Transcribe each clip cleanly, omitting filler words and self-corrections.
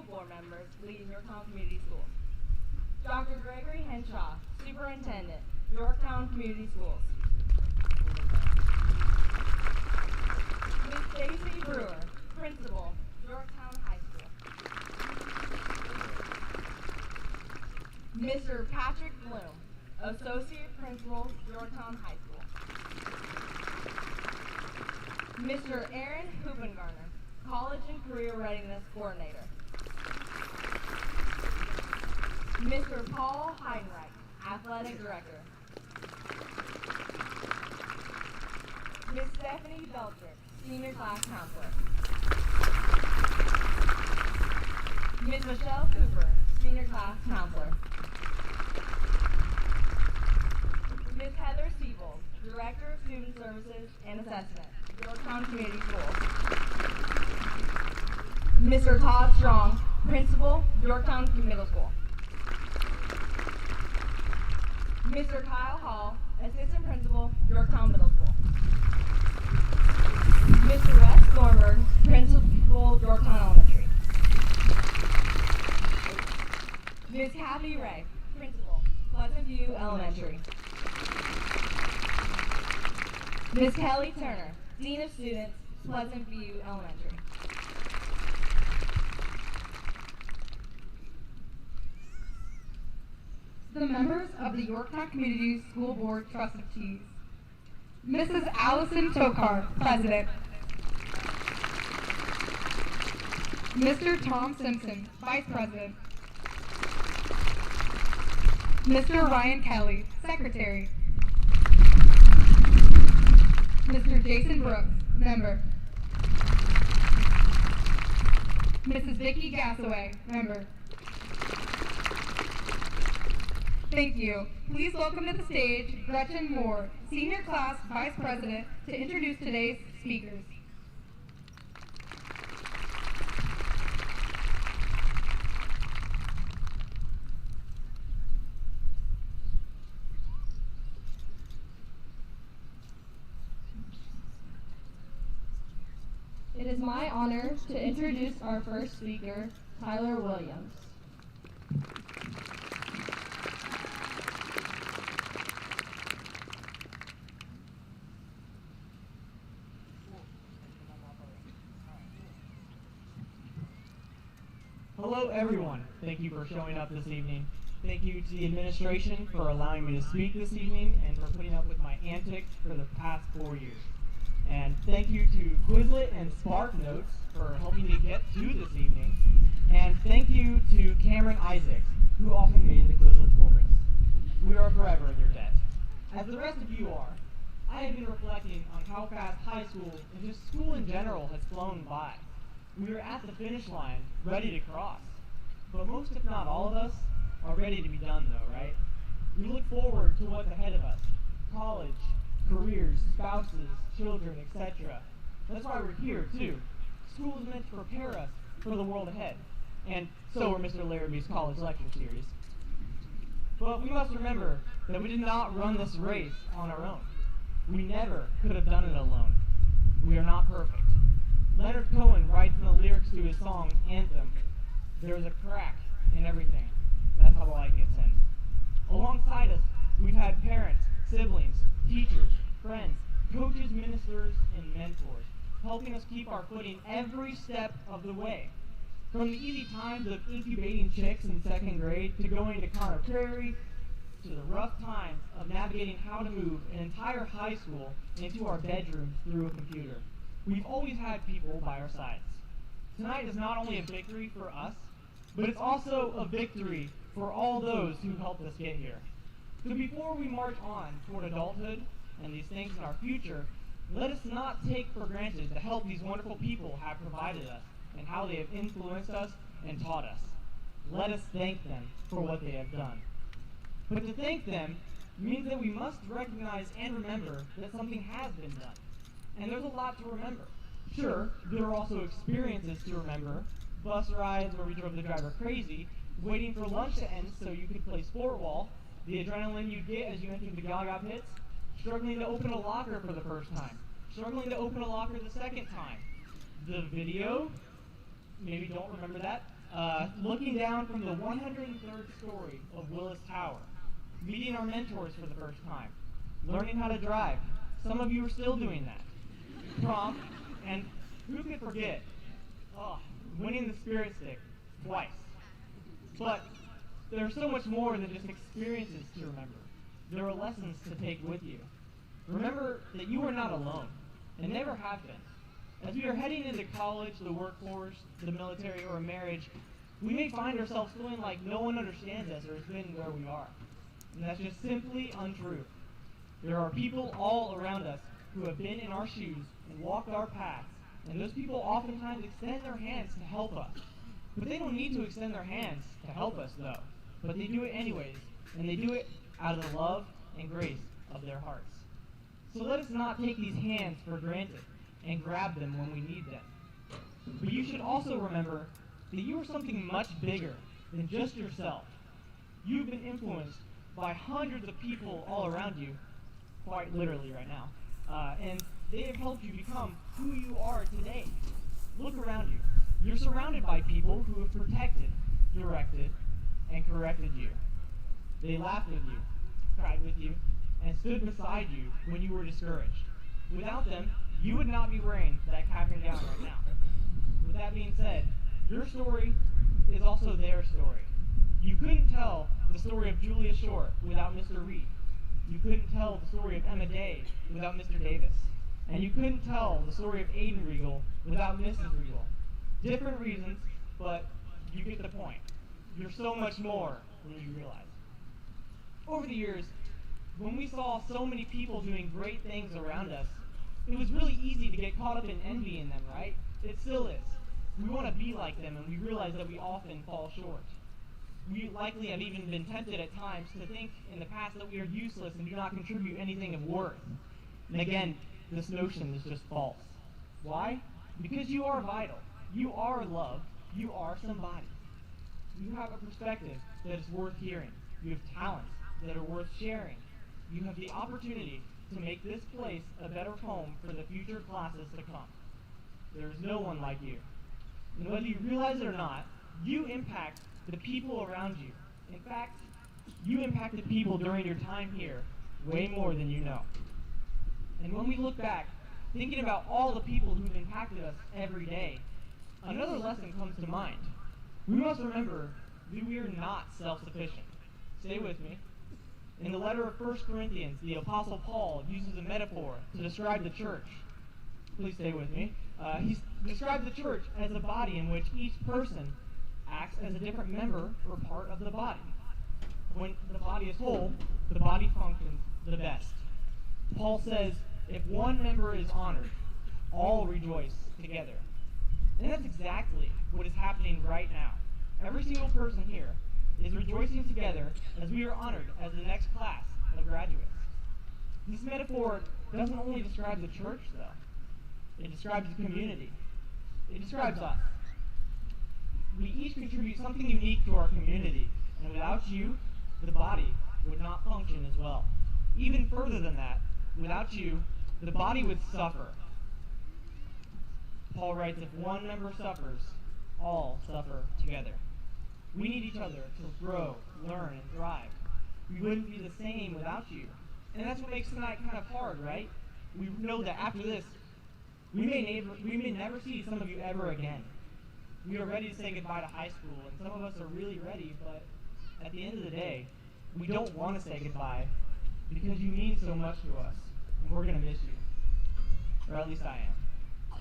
board members leading Yorktown Community Schools. Dr. Gregory Henshaw, Superintendent, Yorktown Community Schools. Ms. Stacy Brewer, Principal, Yorktown High School. Mr. Patrick Bloom, Associate Principal, Yorktown High School. Mr. Aaron Hoopengarner, College and Career Readiness Coordinator. Mr. Paul Heidenreich, Athletic Director. Ms. Stephanie Belcher, Senior Class Counselor. Ms. Michelle Cooper, Senior Class Counselor. Ms. Heather Siebold, Director of Student Services and Assessment, Yorktown Community Schools. Mr. Todd Strong, Principal, Yorktown Middle School. Mr. Kyle Hall, Assistant Principal, Yorktown Middle School. Mr. Wes Thornburg, Principal, Yorktown Elementary. Ms. Kathy Ray, Principal, Pleasant View Elementary. Ms. Kelly Turner, Dean of Students, Pleasant View Elementary. The members of the Yorktown Community School Board Trustees. Mrs. Allison Tokar, President. Mr. Tom Simpson, Vice President. Mr. Ryan Kelly, Secretary. Mr. Jason Brooks, Member. Mrs. Vicki Gassaway, Member. Thank you. Please welcome to the stage Gretchen Moore, Senior Class Vice President, to introduce today's speakers. It is my honor to introduce our first speaker, Tyler Williams. Hello everyone, thank you for showing up this evening. Thank you to the administration for allowing me to speak this evening and for putting up with my antics for the past 4 years. And thank you to Quizlet and SparkNotes for helping me get to this evening. And thank you to Cameron Isaacs, who often made the Quizlet chorus. We are forever in your debt. As the rest of you are, I have been reflecting on how fast high school and just school in general has flown by. We are at the finish line, ready to cross. But most, if not all of us, are ready to be done though, right? We look forward to what's ahead of us. College, careers, spouses, children, etc. That's why we're here too. School is meant to prepare us for the world ahead. And so are Mr. Larrabee's college lecture series. But we must remember that we did not run this race on our own. We never could have done it alone. We are not perfect. Leonard Cohen writes in the lyrics to his song, Anthem, "There is a crack in everything." That's how the light gets in. Alongside us, we've had parents, siblings, teachers, friends, coaches, ministers, and mentors, helping us keep our footing every step of the way. From the easy times of incubating chicks in 2nd grade to going to Conner Prairie, to the rough times of navigating how to move an entire high school into our bedrooms through a computer. We've always had people by our sides. Tonight is not only a victory for us, but it's also a victory for all those who helped us get here. So before we march on toward adulthood and these things in our future, let us not take for granted the help these wonderful people have provided us and how they have influenced us and taught us. Let us thank them for what they have done. But to thank them means that we must recognize and remember that something has been done. And there's a lot to remember. Sure, there are also experiences to remember. Bus rides where we drove the driver crazy, waiting for lunch to end so you could play sport wall, the adrenaline you get as you enter the Gaga pits, struggling to open a locker for the first time, struggling to open a locker the second time. The video, maybe don't remember that. looking down from the 103rd story of Willis Tower, meeting our mentors for the first time, learning how to drive. Some of you are still doing that. Prom, and who could forget, winning the Spirit Stick twice. But there's so much more than just experiences to remember. There are lessons to take with you. Remember that you are not alone, and never have been. As we are heading into college, the workforce, the military, or marriage, we may find ourselves feeling like no one understands us or has been where we are. And that's just simply untrue. There are people all around us who have been in our shoes and walked our paths, and those people oftentimes extend their hands to help us. But they don't need to extend their hands to help us, though. But they do it anyways, and they do it out of the love and grace of their hearts. So let us not take these hands for granted and grab them when we need them. But you should also remember that you are something much bigger than just yourself. You've been influenced by hundreds of people all around you, quite literally right now, and they have helped you become who you are today. Look around you. You're surrounded by people who have protected, directed, and corrected you. They laughed with you, cried with you, and stood beside you when you were discouraged. Without them, you would not be wearing that cap and gown right now. With that being said, your story is also their story. You couldn't tell the story of Julia Short without Mr. Reed. You couldn't tell the story of Emma Day without Mr. Davis. And you couldn't tell the story of Aiden Regal without Mrs. Regal. Different reasons, but you get the point. You're so much more than you realize. Over the years, when we saw so many people doing great things around us, it was really easy to get caught up in envying them, right? It still is. We want to be like them, and we realize that we often fall short. We likely have even been tempted at times to think in the past that we are useless and do not contribute anything of worth. And again, this notion is just false. Why? Because you are vital. You are loved. You are somebody. You have a perspective that is worth hearing. You have talents that are worth sharing. You have the opportunity to make this place a better home for the future classes to come. There is no one like you. And whether you realize it or not, you impact the people around you. In fact, you impacted people during your time here way more than you know. And when we look back, thinking about all the people who've impacted us every day, another lesson comes to mind. We must remember that we are not self-sufficient. Stay with me. In the letter of 1 Corinthians, the Apostle Paul uses a metaphor to describe the church. Please stay with me. He describes the church as a body in which each person acts as a different member or part of the body. When the body is whole, the body functions the best. Paul says, if one member is honored, all rejoice together. And that's exactly what is happening right now. Every single person here is rejoicing together as we are honored as the next class of graduates. This metaphor doesn't only describe the church, though. It describes the community. It describes us. We each contribute something unique to our community, and without you, the body would not function as well. Even further than that, without you, the body would suffer. Paul writes, if one member suffers, all suffer together. We need each other to grow, learn, and thrive. We wouldn't be the same without you. And that's what makes tonight kind of hard, right? We know that after this, we may never see some of you ever again. We are ready to say goodbye to high school, and some of us are really ready, but at the end of the day, we don't want to say goodbye because you mean so much to us, and we're going to miss you. Or at least I am.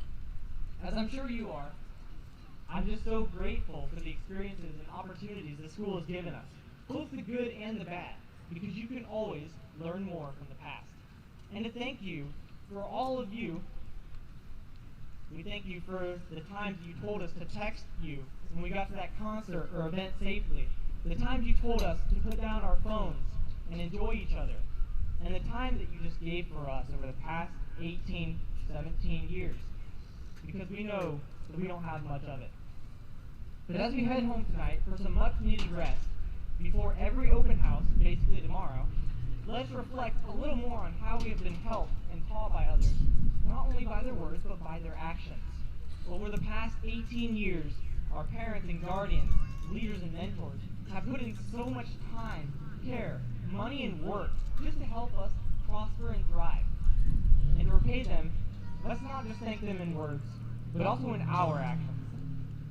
As I'm sure you are, I'm just so grateful for the experiences and opportunities the school has given us, both the good and the bad, because you can always learn more from the past. And to thank you for all of you, we thank you for the times you told us to text you when we got to that concert or event safely, the times you told us to put down our phones and enjoy each other, and the time that you just gave for us over the past 18, 17 years, because we know that we don't have much of it. But as we head home tonight for some much-needed rest, before every open house, basically tomorrow, let's reflect a little more on how we have been helped and taught by others, not only by their words, but by their actions. Over the past 18 years, Our parents and guardians, leaders and mentors have put in so much time, care, money, and work just to help us prosper and thrive. And to repay them, let's not just thank them in words, but also in our actions.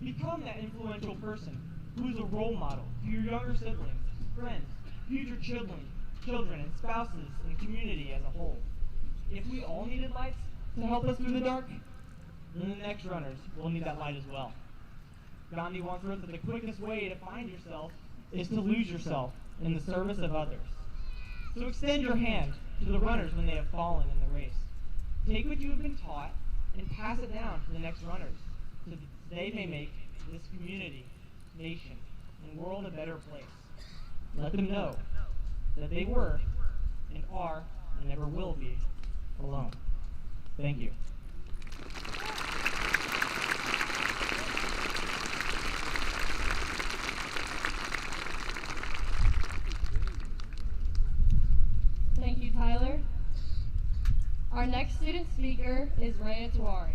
Become that influential person who is a role model to your younger siblings, friends, future children, and spouses, and community as a whole. If we all needed lights to help us through the dark, then the next runners will need that light as well. Gandhi once wrote that the quickest way to find yourself is to lose yourself in the service of others. So extend your hand to the runners when they have fallen in the race. Take what you have been taught and pass it down to the next runners, so that they may make this community, nation, and world a better place. Let them know that they were and are and never will be alone. Thank you. Thank you, Tyler. Our next student speaker is Rhea Tawari.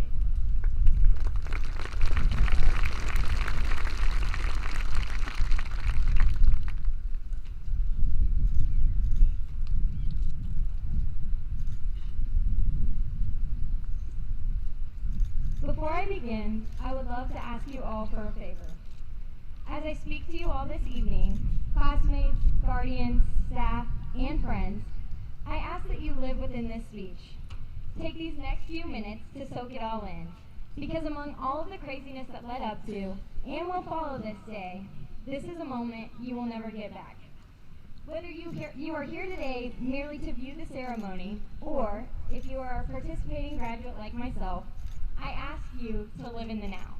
Before I begin, I would love to ask you all for a favor. As I speak to you all this evening, classmates, guardians, staff, and friends, I ask that you live within this speech. Take these next few minutes to soak it all in, because among all of the craziness that led up to and will follow this day, this is a moment you will never get back. Whether you are here today merely to view the ceremony, or if you are a participating graduate like myself, I ask you to live in the now.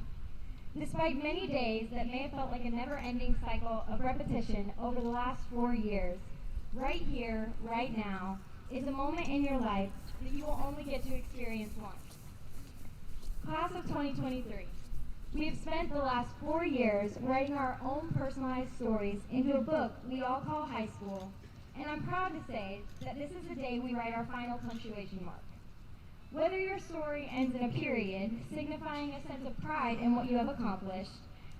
Despite many days that may have felt like a never-ending cycle of repetition over the last 4 years, right here, right now, is a moment in your life that you will only get to experience once. Class of 2023, we have spent the last 4 years writing our own personalized stories into a book we all call high school, and I'm proud to say that this is the day we write our final punctuation mark. Whether your story ends in a period, signifying a sense of pride in what you have accomplished,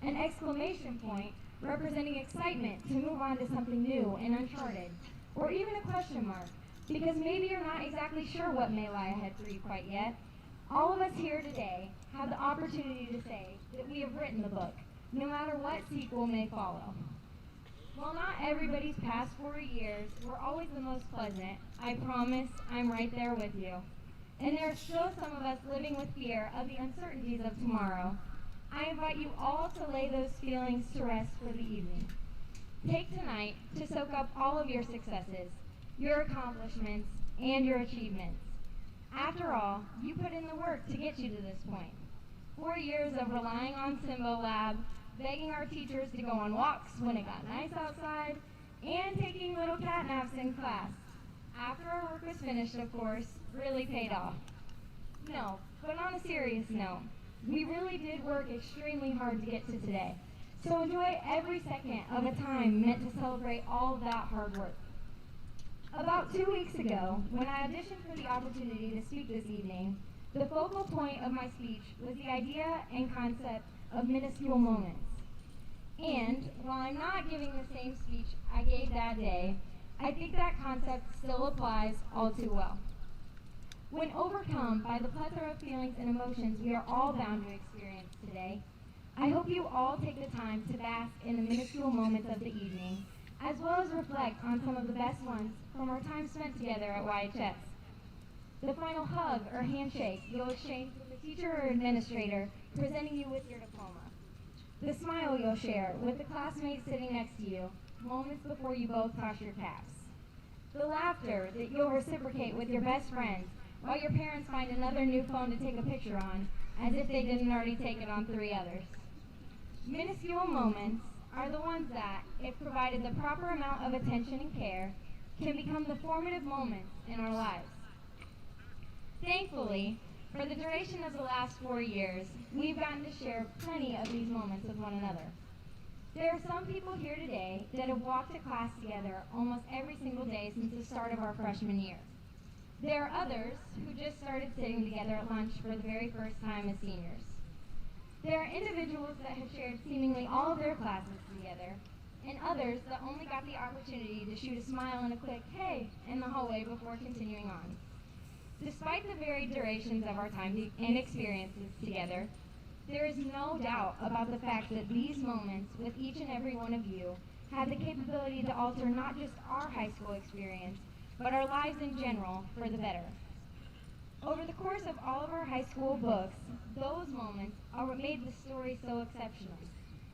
an exclamation point representing excitement to move on to something new and uncharted, or even a question mark, because maybe you're not exactly sure what may lie ahead for you quite yet, all of us here today have the opportunity to say that we have written the book, no matter what sequel may follow. While not everybody's past 4 years were always the most pleasant, I promise I'm right there with you. And there are still some of us living with fear of the uncertainties of tomorrow. I invite you all to lay those feelings to rest for the evening. Take tonight to soak up all of your successes, your accomplishments, and your achievements. After all, you put in the work to get you to this point. 4 years of relying on Simbo Lab, begging our teachers to go on walks when it got nice outside, and taking little cat naps in class. After our work was finished, of course, really paid off. No, but on a serious note, we really did work extremely hard to get to today. So enjoy every second of a time meant to celebrate all of that hard work. About 2 weeks ago, when I auditioned for the opportunity to speak this evening, the focal point of my speech was the idea and concept of minuscule moments. And while I'm not giving the same speech I gave that day, I think that concept still applies all too well. When overcome by the plethora of feelings and emotions we are all bound to experience today, I hope you all take the time to bask in the minuscule moments of the evening, as well as reflect on some of the best ones from our time spent together at YHS. The final hug or handshake you'll exchange with the teacher or administrator presenting you with your diploma. The smile you'll share with the classmate sitting next to you moments before you both toss your caps. The laughter that you'll reciprocate with your best friends while your parents find another new phone to take a picture on, as if they didn't already take it on 3 others. Minuscule moments are the ones that, if provided the proper amount of attention and care, can become the formative moments in our lives. Thankfully, for the duration of the last 4 years, we've gotten to share plenty of these moments with one another. There are some people here today that have walked to class together almost every single day since the start of our freshman year. There are others who just started sitting together at lunch for the very first time as seniors. There are individuals that have shared seemingly all of their classes together, and others that only got the opportunity to shoot a smile and a quick "hey" in the hallway before continuing on. Despite the varied durations of our time and experiences together, there is no doubt about the fact that these moments with each and every one of you have the capability to alter not just our high school experience, but our lives in general for the better. Over the course of all of our high school books, those moments are what made the story so exceptional.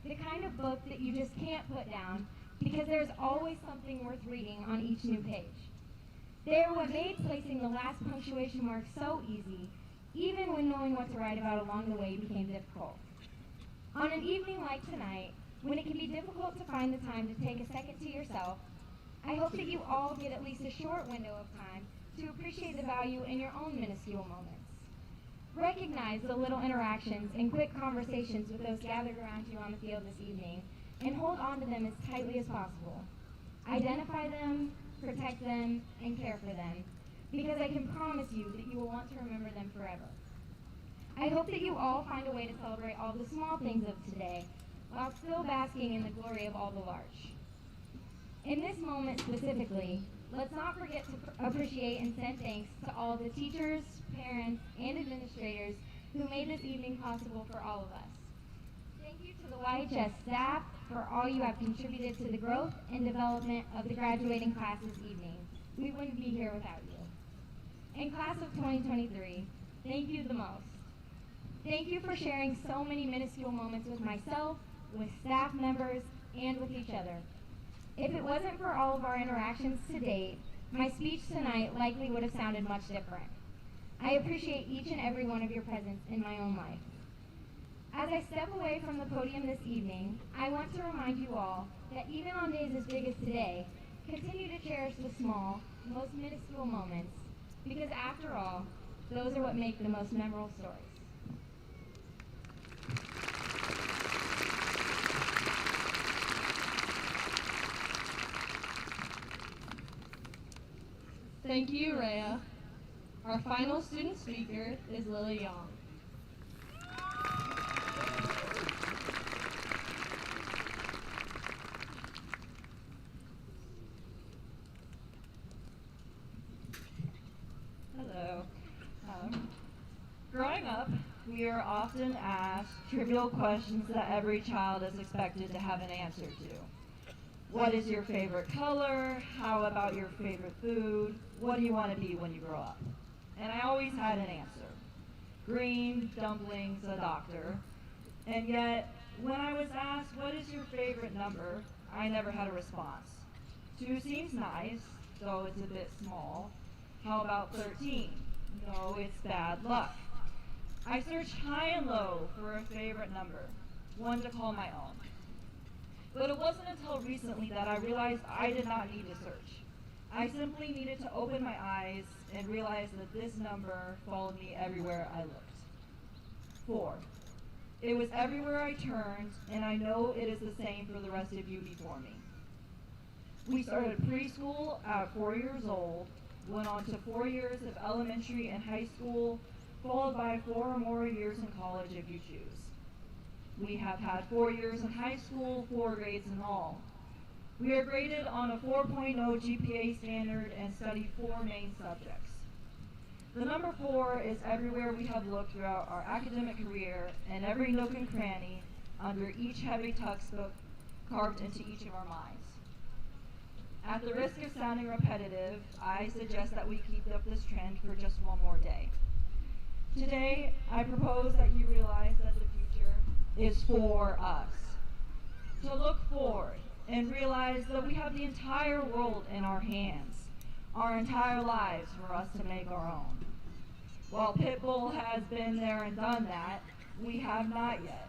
The kind of book that you just can't put down because there's always something worth reading on each new page. They are what made placing the last punctuation mark so easy, even when knowing what to write about along the way became difficult. On an evening like tonight, when it can be difficult to find the time to take a second to yourself, I hope that you all get at least a short window of time to appreciate the value in your own minuscule moments. Recognize the little interactions and quick conversations with those gathered around you on the field this evening, and hold on to them as tightly as possible. Identify them, protect them, and care for them, because I can promise you that you will want to remember them forever. I hope that you all find a way to celebrate all the small things of today, while still basking in the glory of all the large. In this moment specifically, let's not forget to appreciate and send thanks to all the teachers, parents, and administrators who made this evening possible for all of us. Thank you to the YHS staff for all you have contributed to the growth and development of the graduating class this evening. We wouldn't be here without you. And class of 2023, thank you the most. Thank you for sharing so many minuscule moments with myself, with staff members, and with each other. If it wasn't for all of our interactions to date, my speech tonight likely would have sounded much different. I appreciate each and every one of your presence in my own life. As I step away from the podium this evening, I want to remind you all that even on days as big as today, continue to cherish the small, most minuscule moments, because after all, those are what make the most memorable stories. Thank you, Rhea. Our final student speaker is Lily Young. Hello. Growing up, we are often asked trivial questions that every child is expected to have an answer to. What is your favorite color? How about your favorite food? What do you want to be when you grow up? And I always had an answer. Green, dumplings, a doctor. And yet, when I was asked, what is your favorite number? I never had a response. 2 seems nice, though it's a bit small. How about 13? No, it's bad luck. I searched high and low for a favorite number, one to call my own. But it wasn't until recently that I realized I did not need to search. I simply needed to open my eyes and realize that this number followed me everywhere I looked. 4. It was everywhere I turned, and I know it is the same for the rest of you before me. We started preschool at 4 years old, went on to 4 years of elementary and high school, followed by 4 or more years in college if you choose. We have had 4 years in high school, 4 grades in all. We are graded on a 4.0 GPA standard and study 4 main subjects. The number 4 is everywhere we have looked throughout our academic career, and every nook and cranny under each heavy textbook carved into each of our minds. At the risk of sounding repetitive, I suggest that we keep up this trend for just one more day. Today, I propose that you realize that the future is for us. To look forward and realize that we have the entire world in our hands, our entire lives for us to make our own. While Pitbull has been there and done that, we have not yet.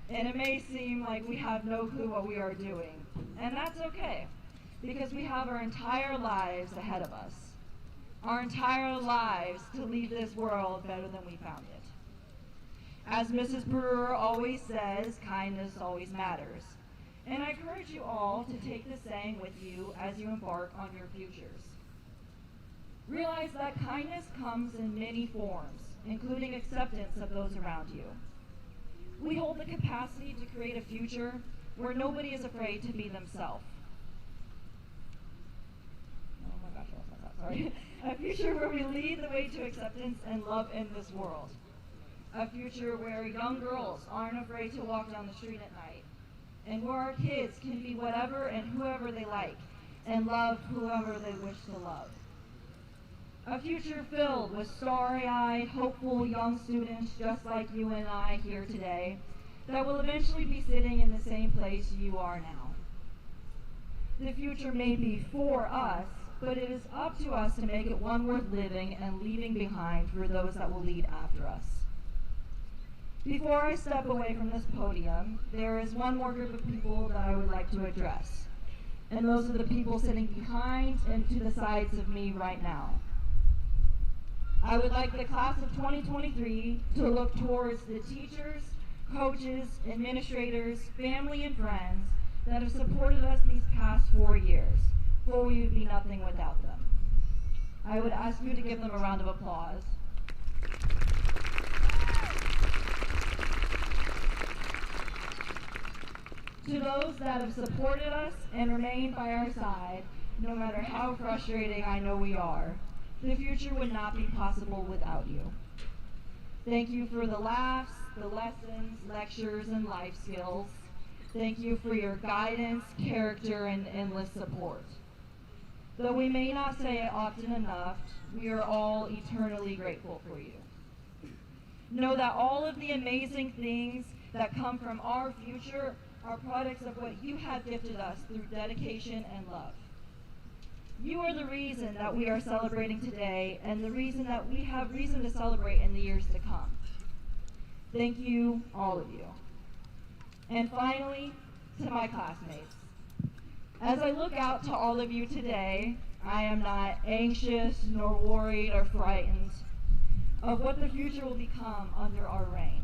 And it may seem like we have no clue what we are doing, and that's okay, because we have our entire lives ahead of us. Our entire lives to leave this world better than we found it. As Mrs. Brewer always says, kindness always matters. And I encourage you all to take this saying with you as you embark on your futures. Realize that kindness comes in many forms, including acceptance of those around you. We hold the capacity to create a future where nobody is afraid to be themselves. Oh my gosh, I lost my thought, sorry. A future where we lead the way to acceptance and love in this world. A future where young girls aren't afraid to walk down the street at night, and where our kids can be whatever and whoever they like, and love whoever they wish to love. A future filled with starry-eyed, hopeful young students just like you and I here today, that will eventually be sitting in the same place you are now. The future may be for us, but it is up to us to make it one worth living and leaving behind for those that will lead after us. Before I step away from this podium, there is one more group of people that I would like to address. And those are the people sitting behind and to the sides of me right now. I would like the class of 2023 to look towards the teachers, coaches, administrators, family, and friends that have supported us these past 4 years, for we would be nothing without them. I would ask you to give them a round of applause. To those that have supported us and remained by our side, no matter how frustrating I know we are, the future would not be possible without you. Thank you for the laughs, the lessons, lectures, and life skills. Thank you for your guidance, character, and endless support. Though we may not say it often enough, we are all eternally grateful for you. Know that all of the amazing things that come from our future are products of what you have gifted us through dedication and love. You are the reason that we are celebrating today and the reason that we have reason to celebrate in the years to come. Thank you, all of you. And finally, to my classmates. As I look out to all of you today, I am not anxious nor worried or frightened of what the future will become under our reign.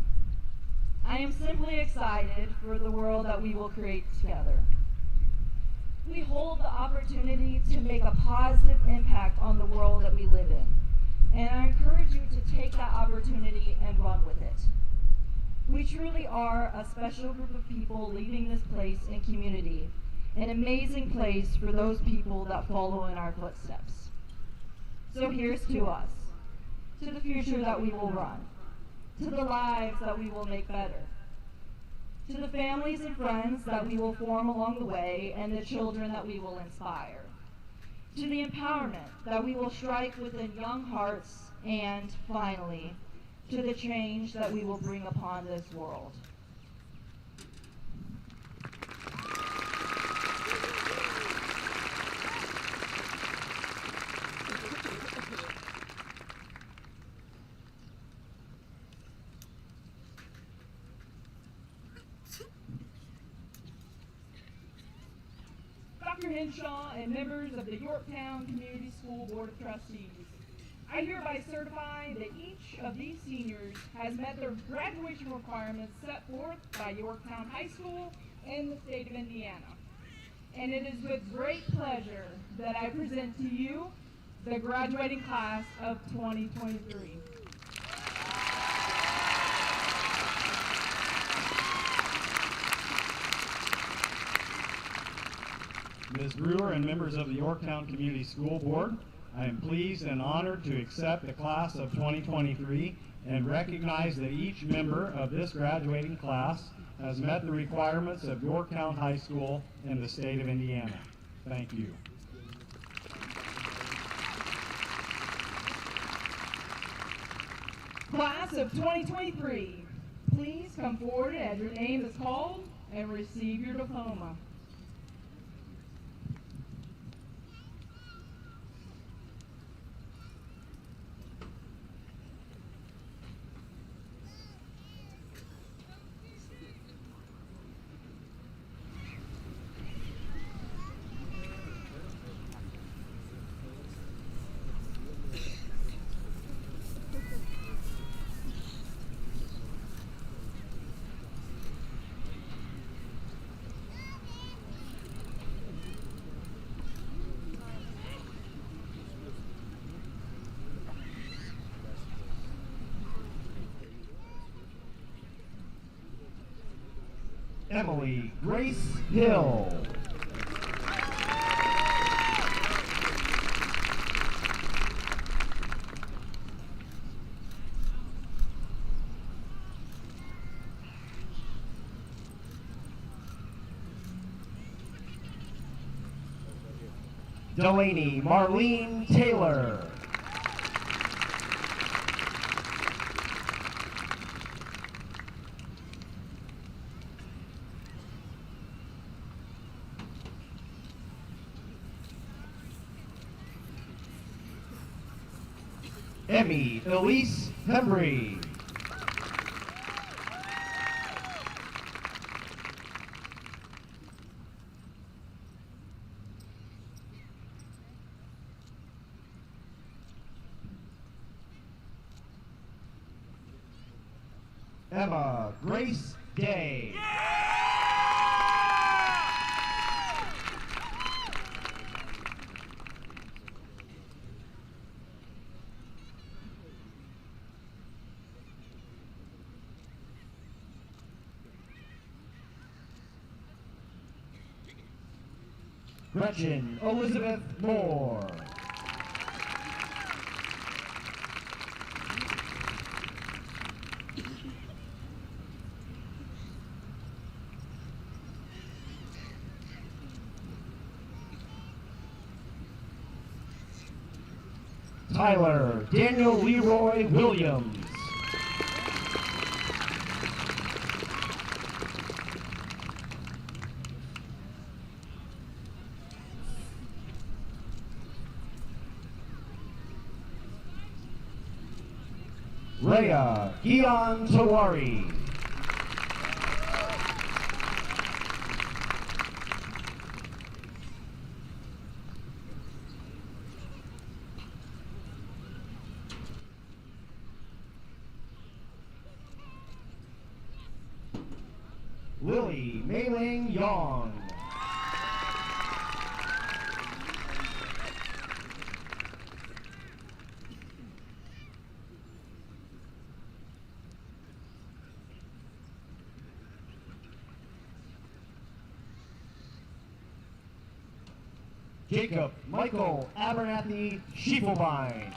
I am simply excited for the world that we will create together. We hold the opportunity to make a positive impact on the world that we live in, and I encourage you to take that opportunity and run with it. We truly are a special group of people leading this place and community, an amazing place for those people that follow in our footsteps. So here's to us, to the future that we will run, to the lives that we will make better, to the families and friends that we will form along the way and the children that we will inspire, to the empowerment that we will strike within young hearts, and finally, to the change that we will bring upon this world. Dr. Henshaw and members of the Yorktown Community School Board of Trustees, I hereby certify that each of these seniors has met their graduation requirements set forth by Yorktown High School and the state of Indiana. And it is with great pleasure that I present to you the graduating class of 2023. Ms. Brewer and members of the Yorktown Community School Board, I am pleased and honored to accept the class of 2023 and recognize that each member of this graduating class has met the requirements of Yorktown High School and the state of Indiana. Thank you. Class of 2023, please come forward as your name is called and receive your diploma. Emily Grace Hill. Delaney Marlene Taylor. Emmy Elise Hembry. Emma Grace Day. Gretchen Elizabeth Moore. Tyler Daniel Leroy Williams. Rhea Gion Tawari. Lily Mei-Ling Yong. Jacob Michael Abernathy Schiefelbein.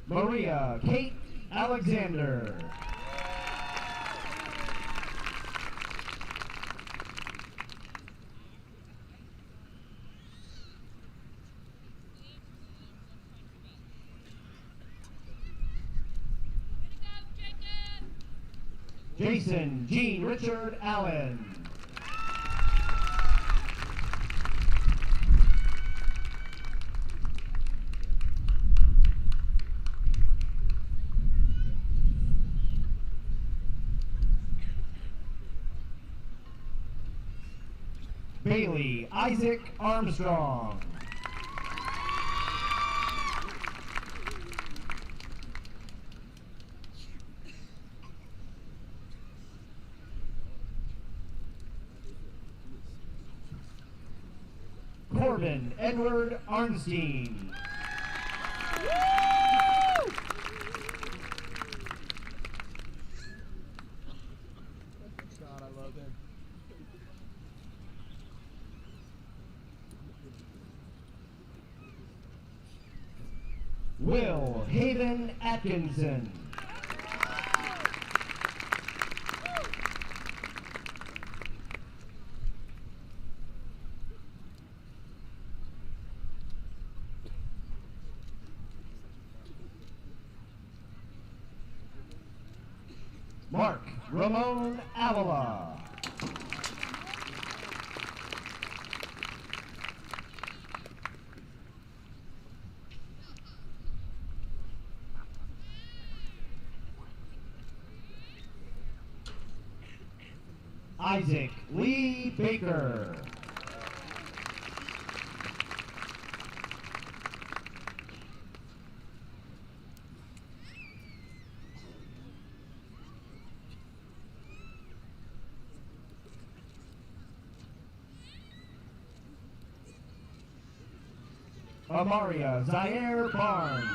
Maria Kate Alexander. Jason Jean Richard Allen. Bailey Isaac Armstrong. Corbin Edward Arnstein. God, I love him. Will Haven Atkinson. Mark Ramon Avila. Isaac Lee Baker. Amaria Zaire Barnes.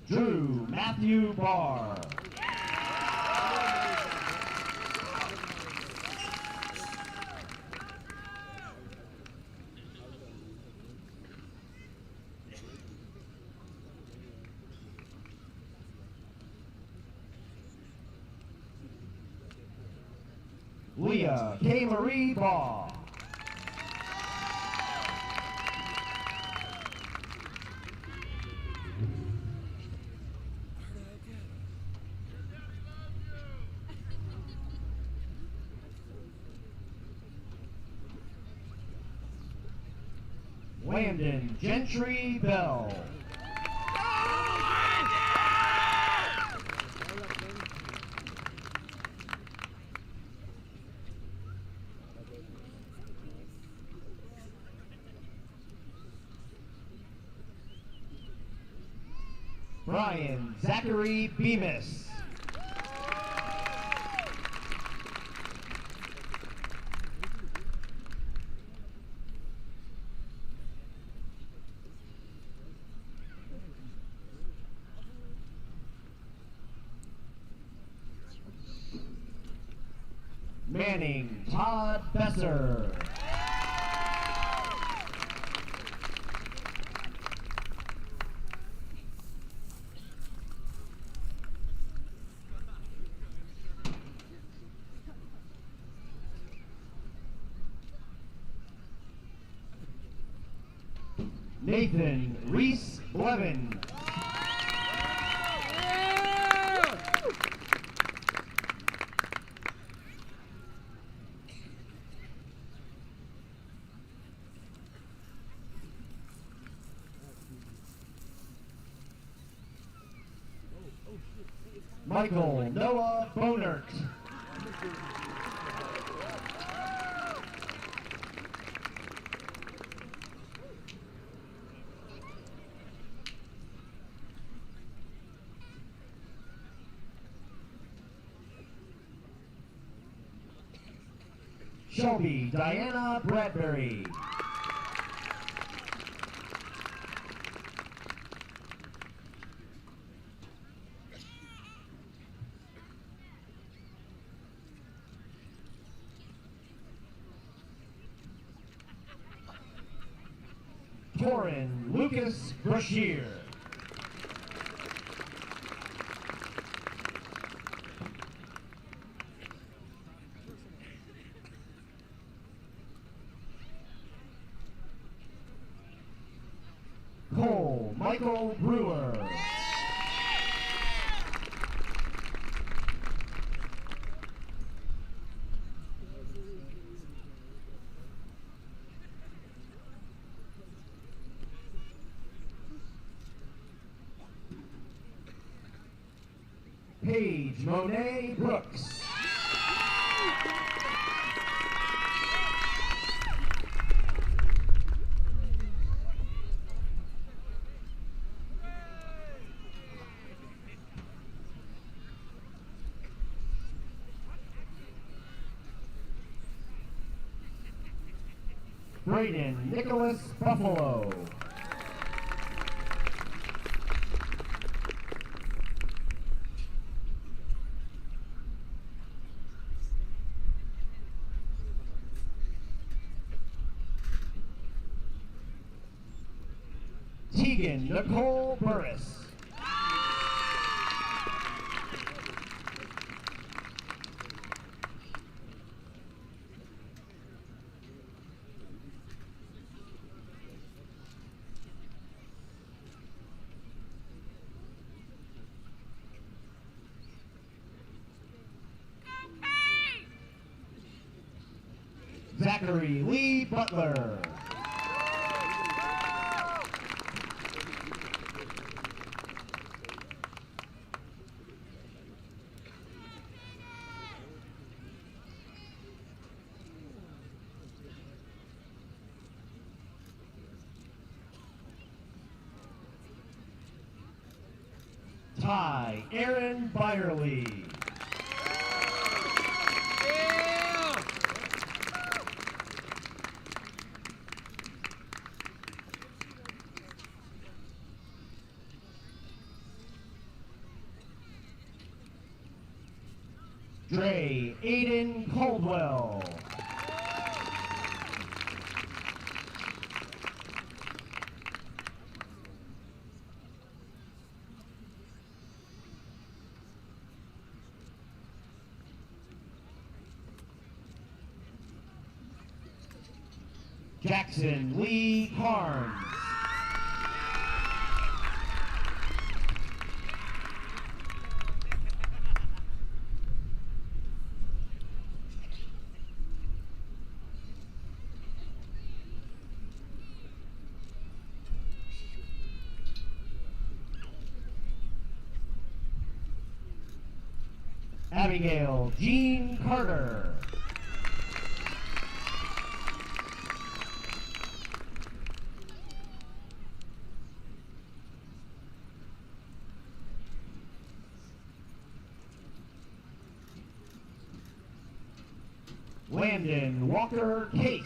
Drew Matthew Barr. Leah K. Marie Ball. Landon Gentry Bell. Brian Zachary Bemis. Manning Todd Besser. Nathan Reese Blevin. Michael Noah Bonert. Shelby Diana Bradbury. Torin Lucas Brashear. Cole Michael Brewer. Paige Monet Brooks. Braden Nicholas Buffalo. Tegan Nicole Burris. Zachary Lee Butler. Ty Aaron Byerly. Dre Aiden Caldwell. Jackson Lee Carnes. Abigail Jean Carter. Landon Walker Case.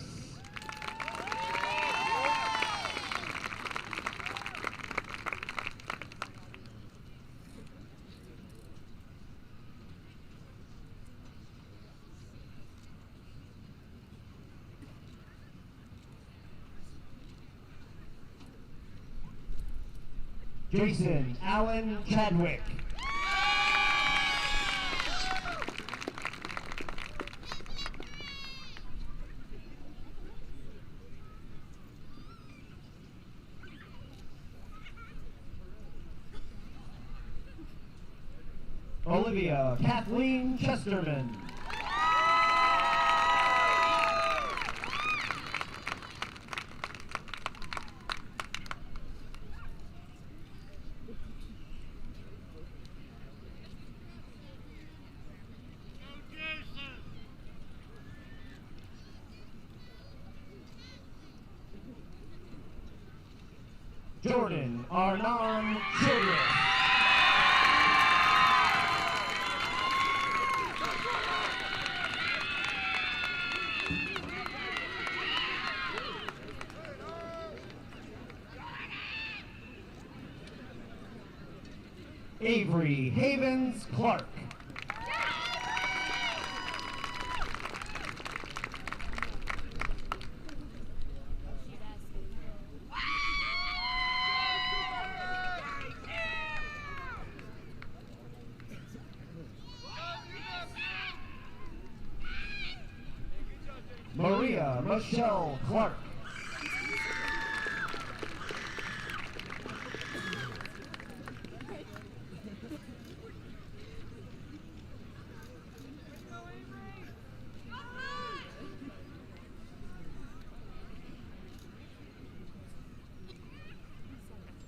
Jason Allen Chadwick. Olivia Kathleen Chesterman. Jordan Arnon Childress. Avery Havens Clark. Maria Michelle Clark.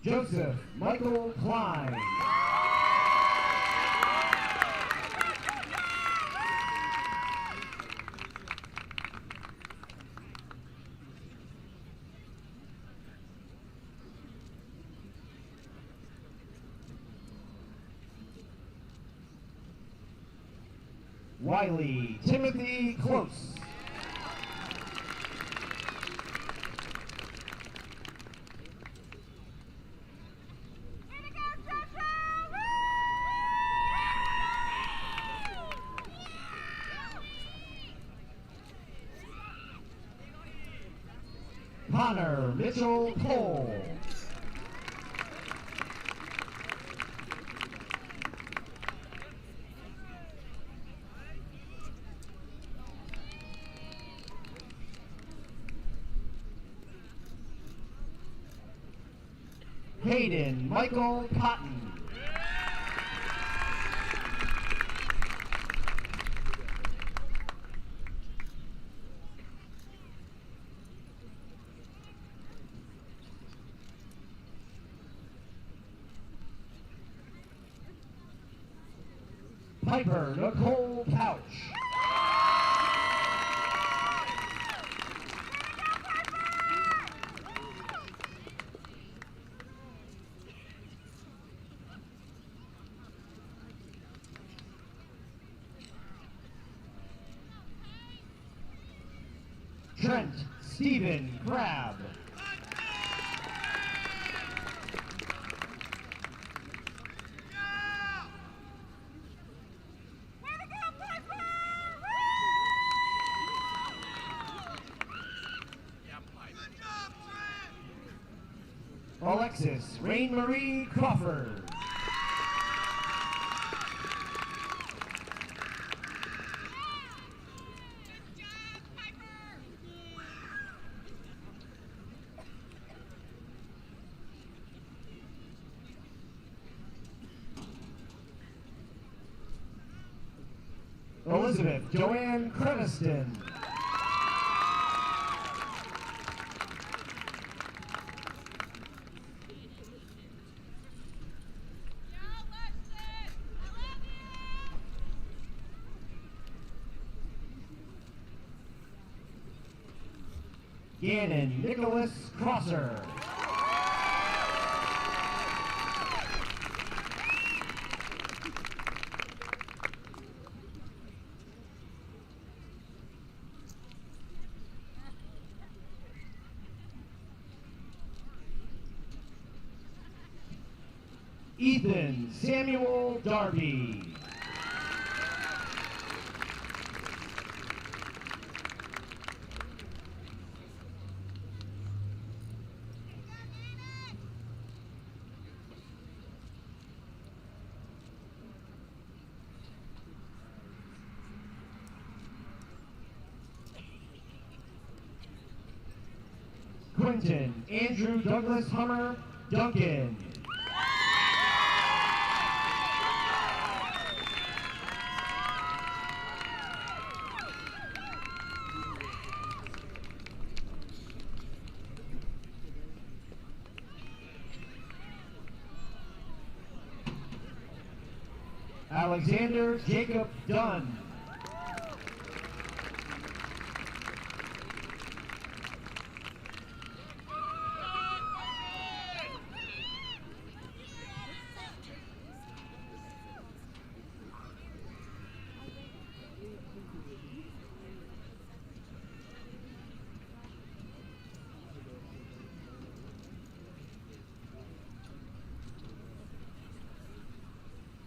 Joseph Michael Klein. Wiley Timothy Close. Connor Mitchell Cole. Hayden Michael Cotton. Piper Nicole Couch. Trent Stephen Crabb. Alexis Rain Marie Crawford. Elizabeth Joanne Creviston. Gannon Nicholas Crosser. Ethan Samuel Darby. Quentin Andrew Douglas Hummer Duncan. Alexander Jacob Dunn.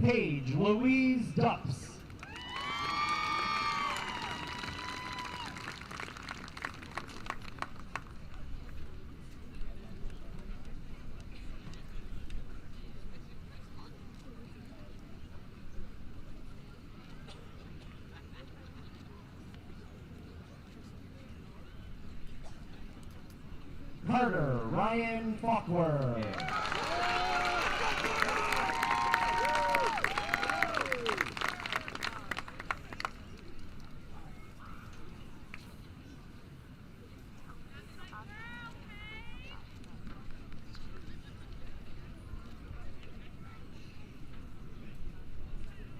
Paige Louise Dupps. Carter Ryan Faulkner.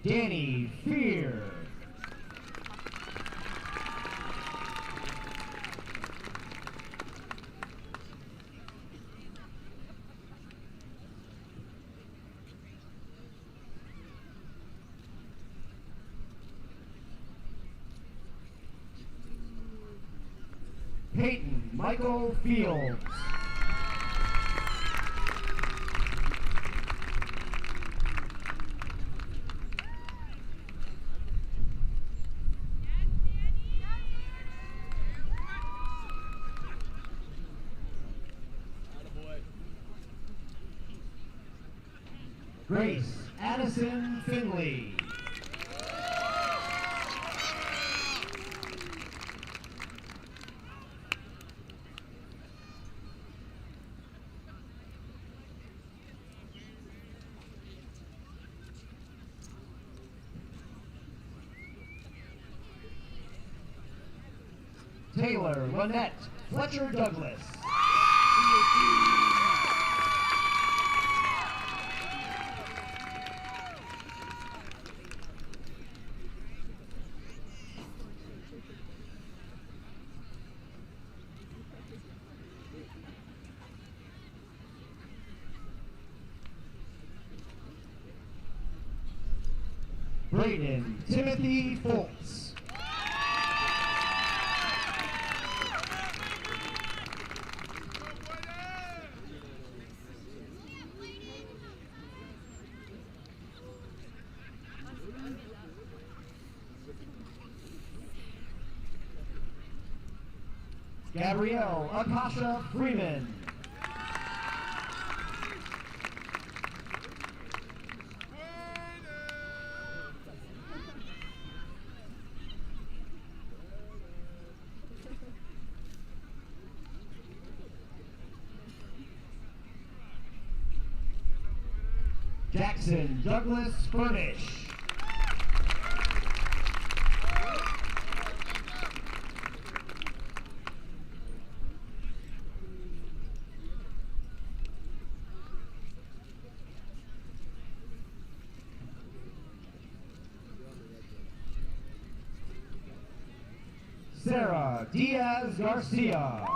Danny Fear. Peyton Michael Fields. Grace Addison Finley. Taylor Lynette Fletcher Douglas. Braden Timothy Foltz. Gabrielle Akasha Freeman. Jackson Douglas Furnish. Sarah Diaz Garcia.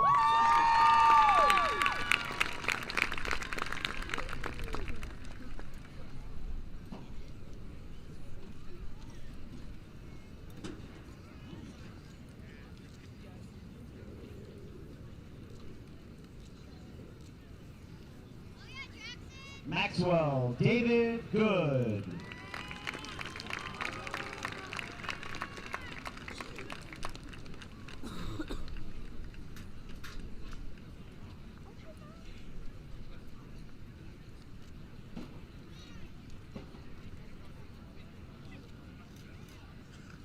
Maxwell David Good.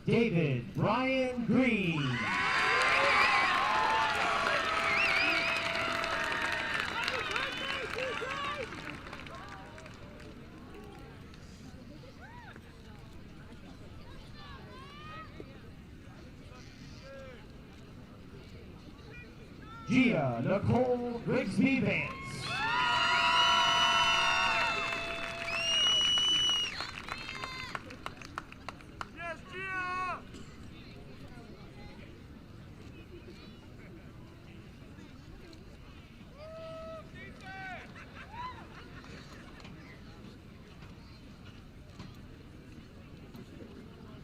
David Brian Green. Gia Nicole Grigsby Vance. Yes, Gia!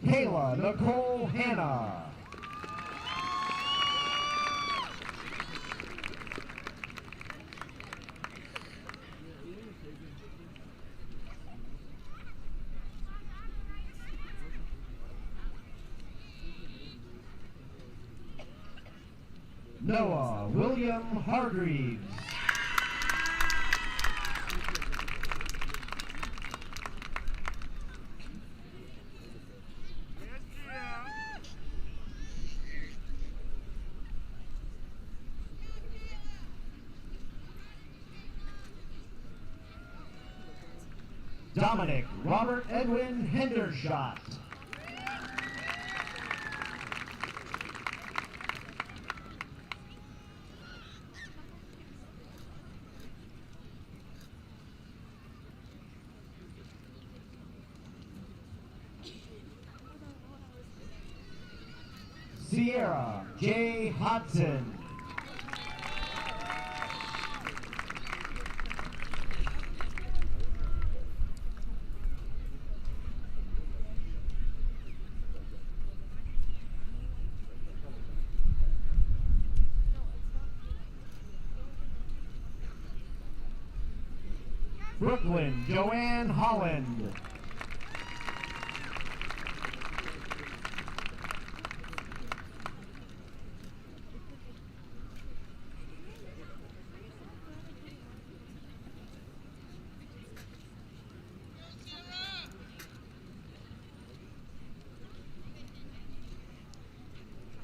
Kayla Nicole Hanna. Noah William Hargreaves. Yes, Gia! Dominic Robert Edwin Hendershot. Sierra J. Hodson. Brooklyn Joanne Holland.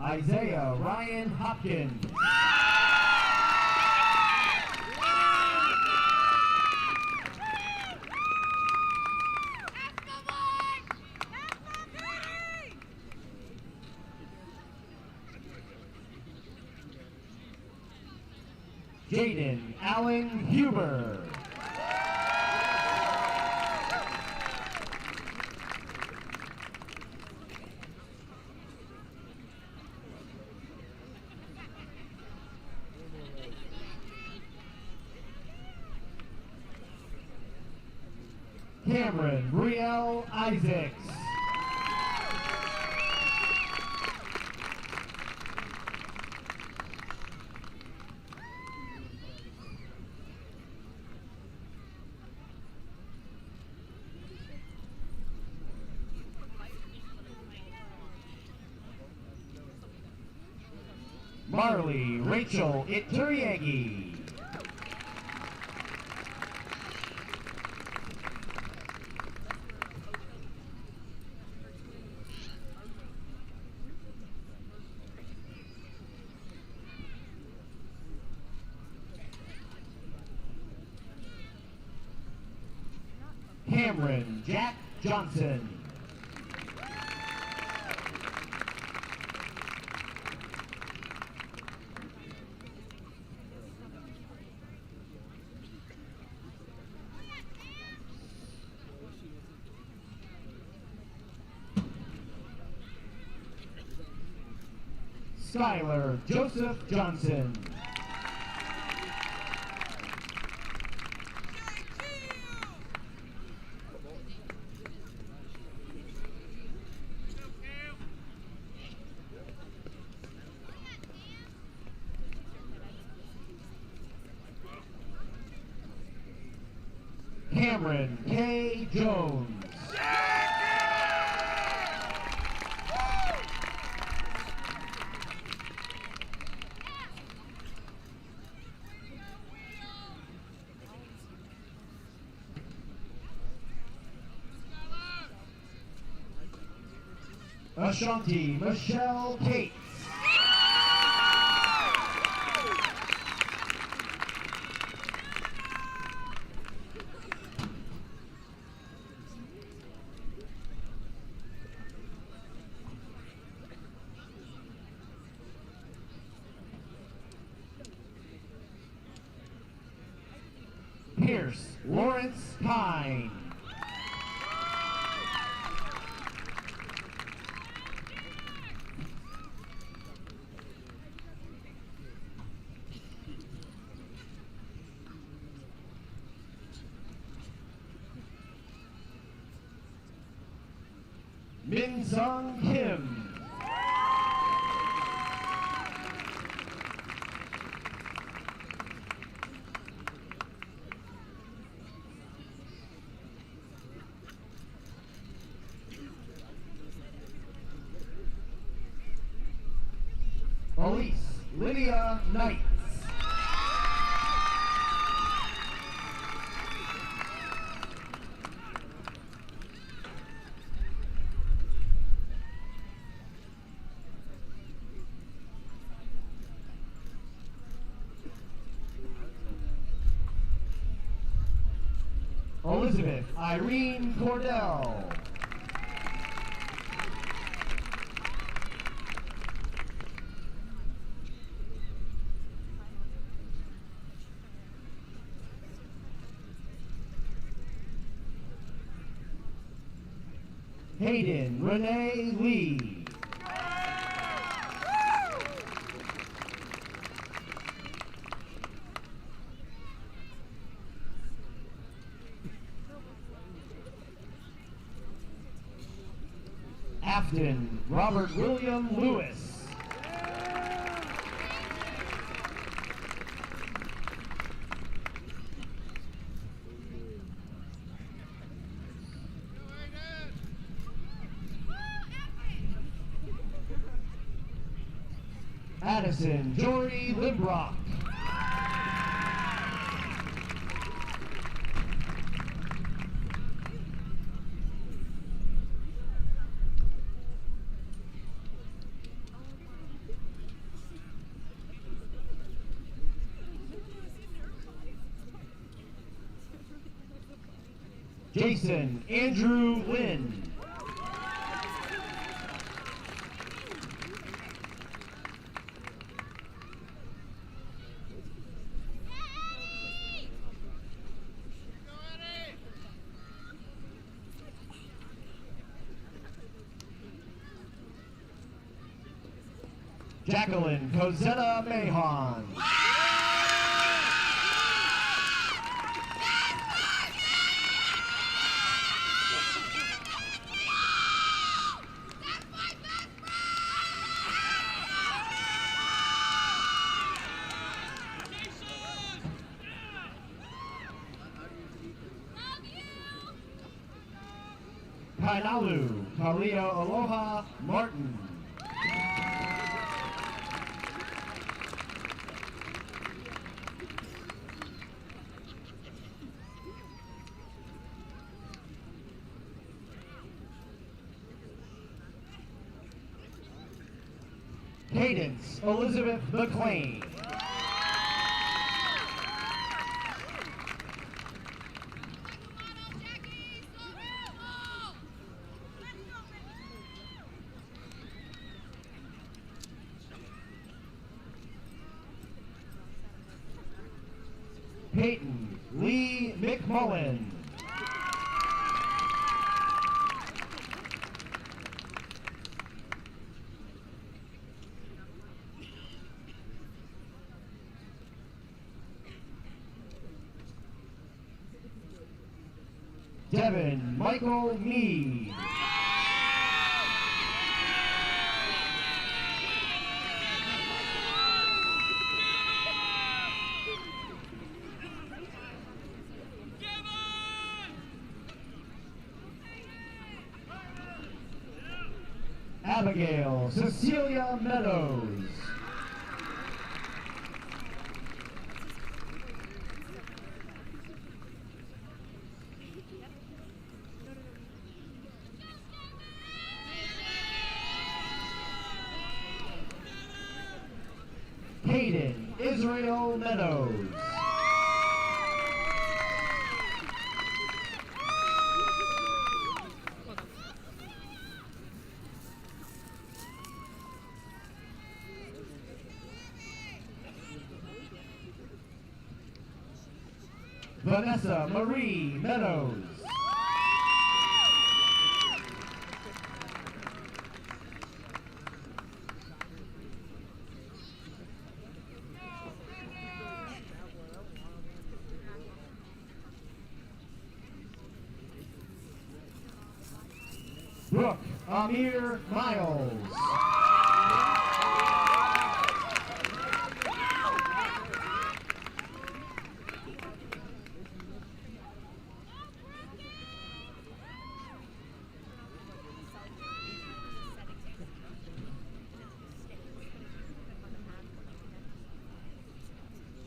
Isaiah Ryan Hopkins. Jaden Allen Huber. Cameron Brielle Isaacs. Marley Rachel Ituriegi. Cameron Jack Johnson. Skylar Joseph Johnson. Cameron K. Jones. Ashanti Michelle Cates. Pierce Lawrence Pine. Min Sung Kim. Elise Lydia Knight. Elizabeth Irene Cordell. Hayden Renee Lee. Afton Robert William Lewis. Addison Jory Limbrock. Jason Andrew Lynn. Jacqueline Cosetta Mahon. Kainalu Kalia Aloha Martin. Cadence Elizabeth McLean. Peyton Lee McMullen. Devin Michael Mead. Abigail Cecilia Meadows. Hayden Israel Meadows. Vanessa Marie Meadows. Brooke Amir Miles.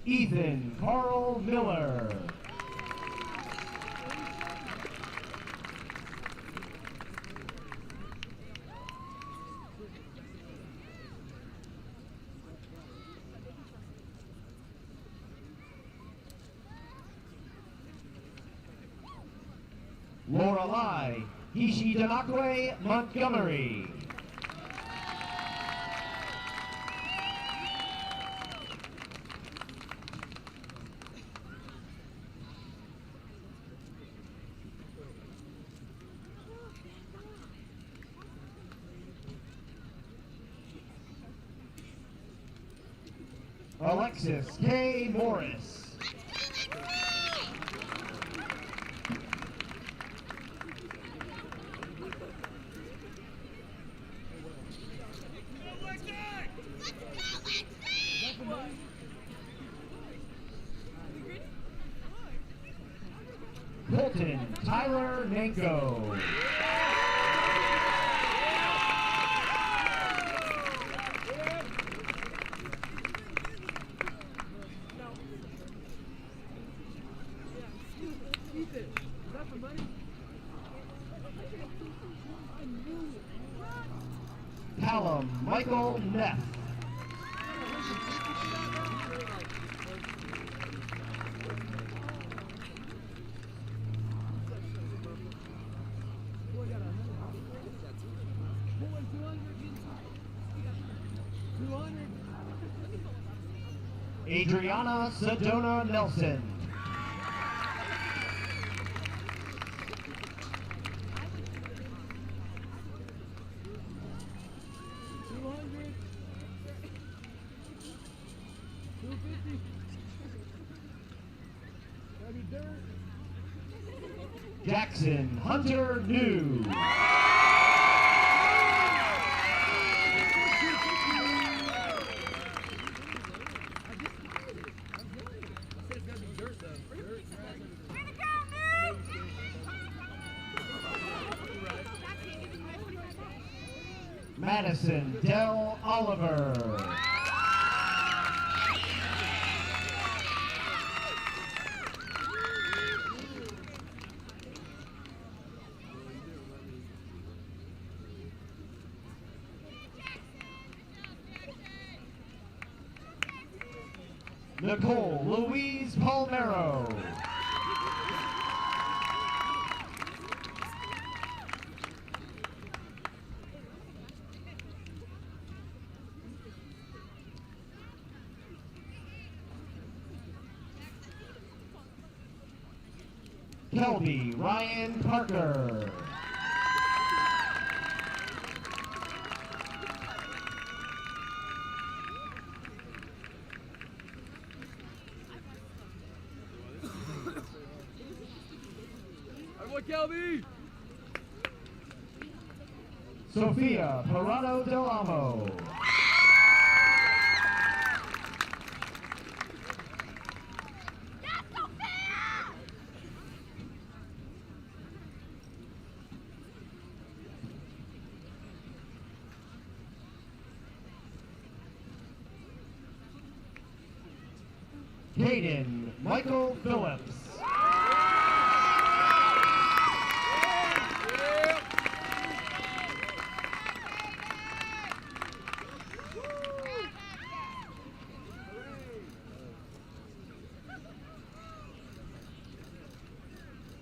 Ethan Carl Miller. Lorelei Hishidanakwe Montgomery. Alexis K. Morris. Colton Tyler Nanko. Callum Michael Neff. Adriana Sedona Nelson. Jackson Hunter New. Madison Del Oliver. Nicole Louise Palmero. Kelby Ryan Parker. Kelby! Sofia Parado Del Amo. Hayden Michael Phillips.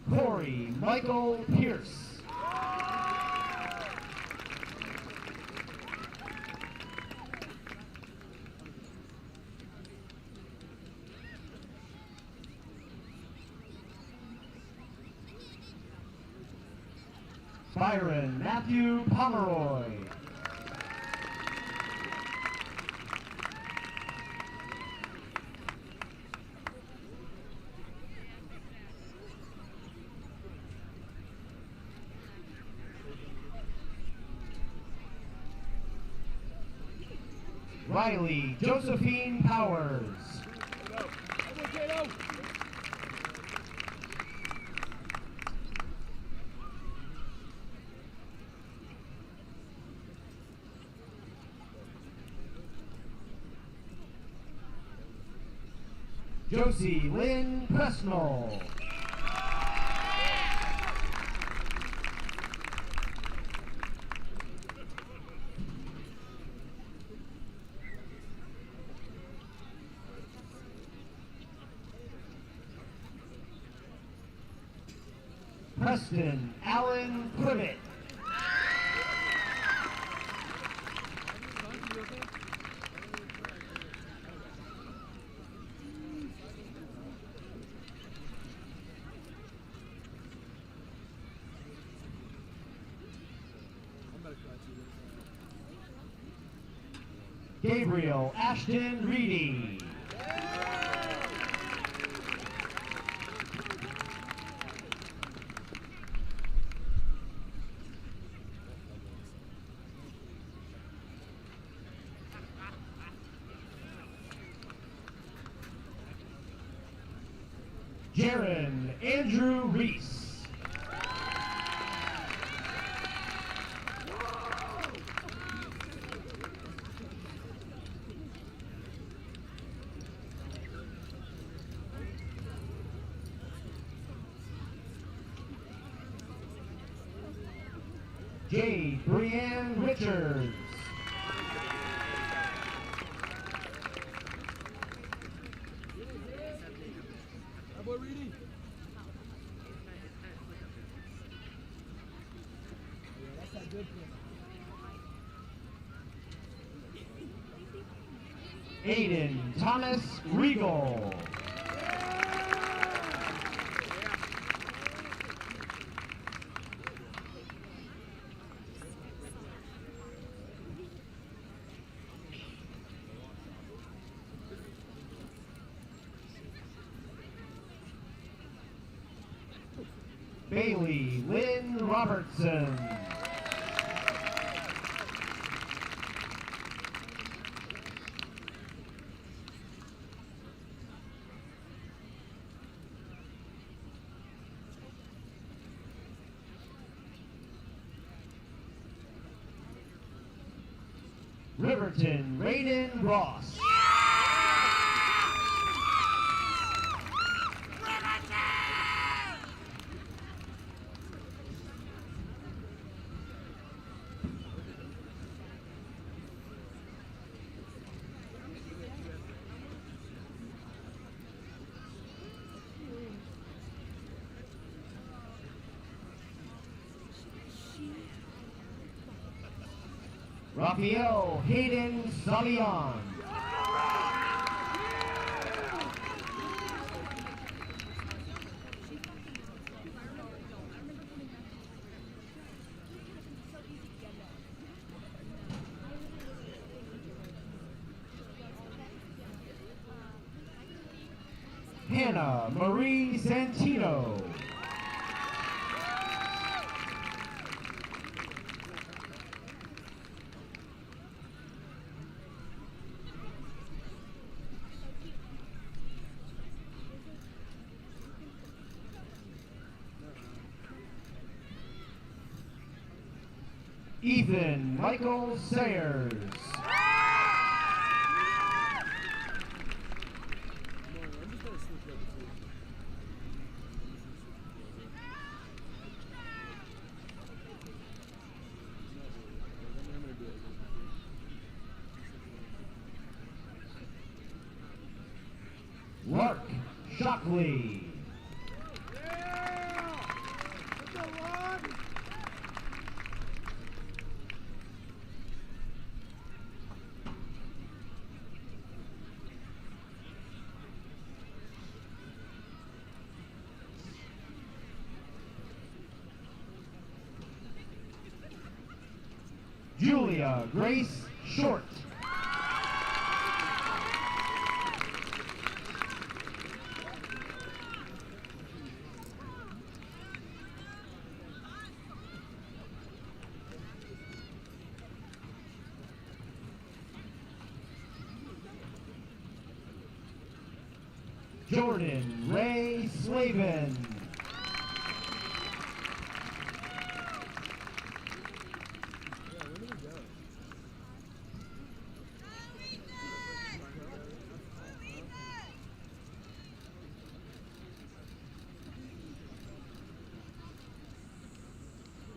Corey Michael Pierce. Byron Matthew Pomeroy. Riley Josephine Powers. Josie Lynn Presnell. Preston Allen Privet. Gabriel Ashton Reedy. Jaron Andrew Reese. Jade Brianne Richards. Aiden Thomas Regal. Bailey Lynn Robertson. Riverton Raiden Ross. Rafael Hayden Salian. Hannah Marie Santino. Ethan Michael Sayers. Lark Shockley. Julia Grace Short. Jordan Ray Slavin.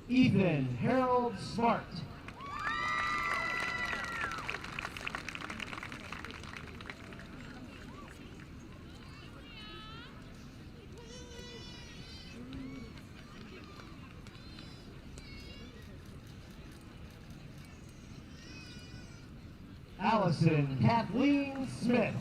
Ethan Harold Smart. Allison Kathleen Smith.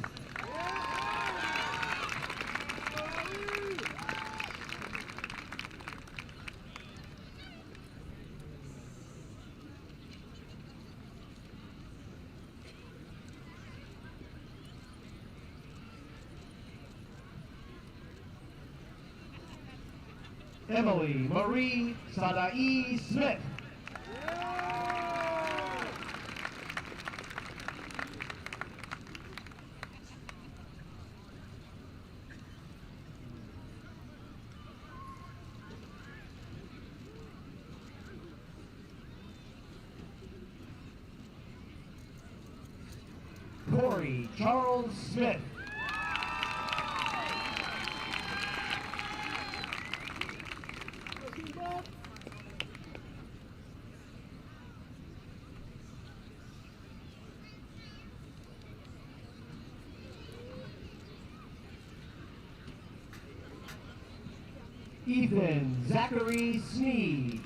Emily Marie Sadai Smith. Corey Charles Smith. Ethan Zachary Sneed.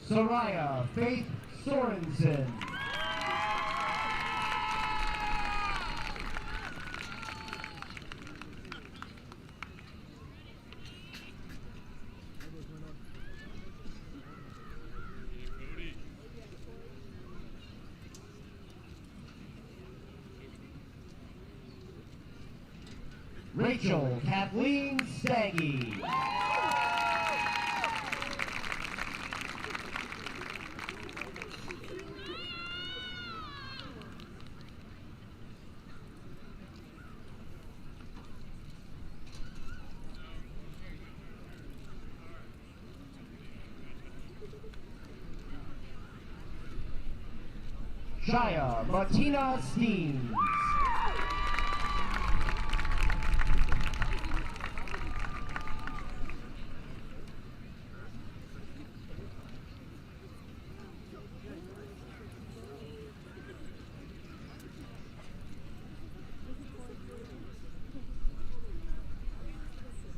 Soraya Faith Sorensen. Rachel Kathleen Staggy. Shia Martina Steens.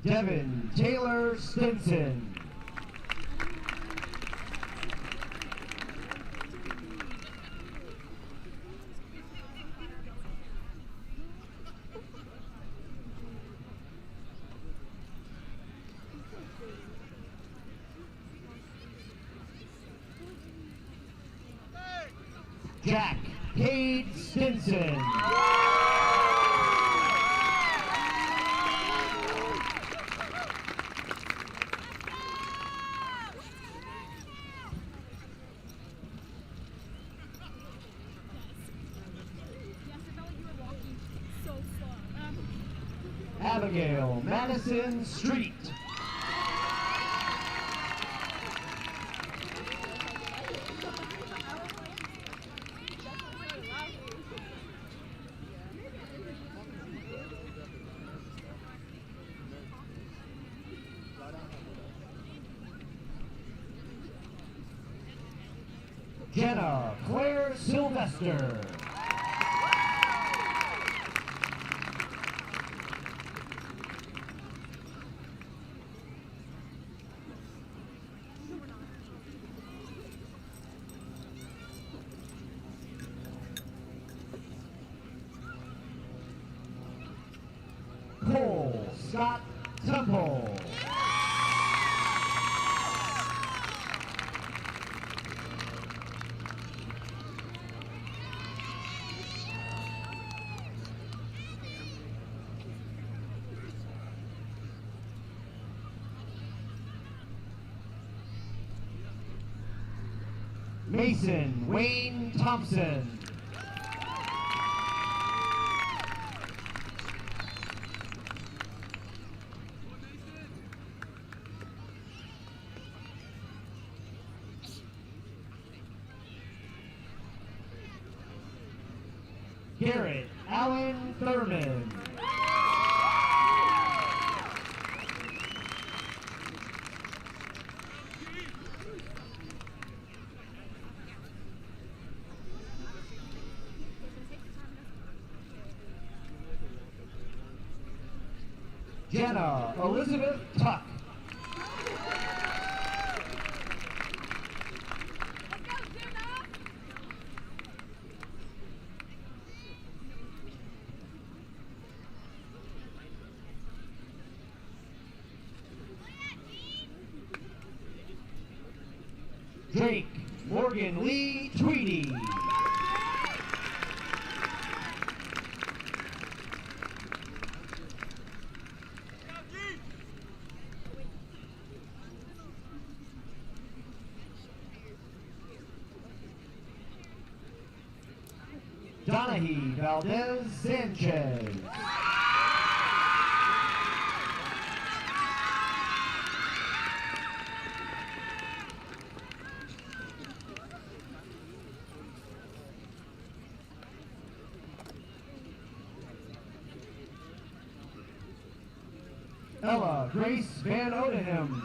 Devin Taylor Stinson. Jack Cade Stinson. Abigail Madison Street. Jenna Claire Sylvester. Cole Scott Temple. Mason Wayne Thompson. Garrett Allen Thurman. Jenna Elizabeth Tuck. Drake Morgan Lee Tweedy. Donahue Valdez Sanchez. Ella Grace Van Odenham.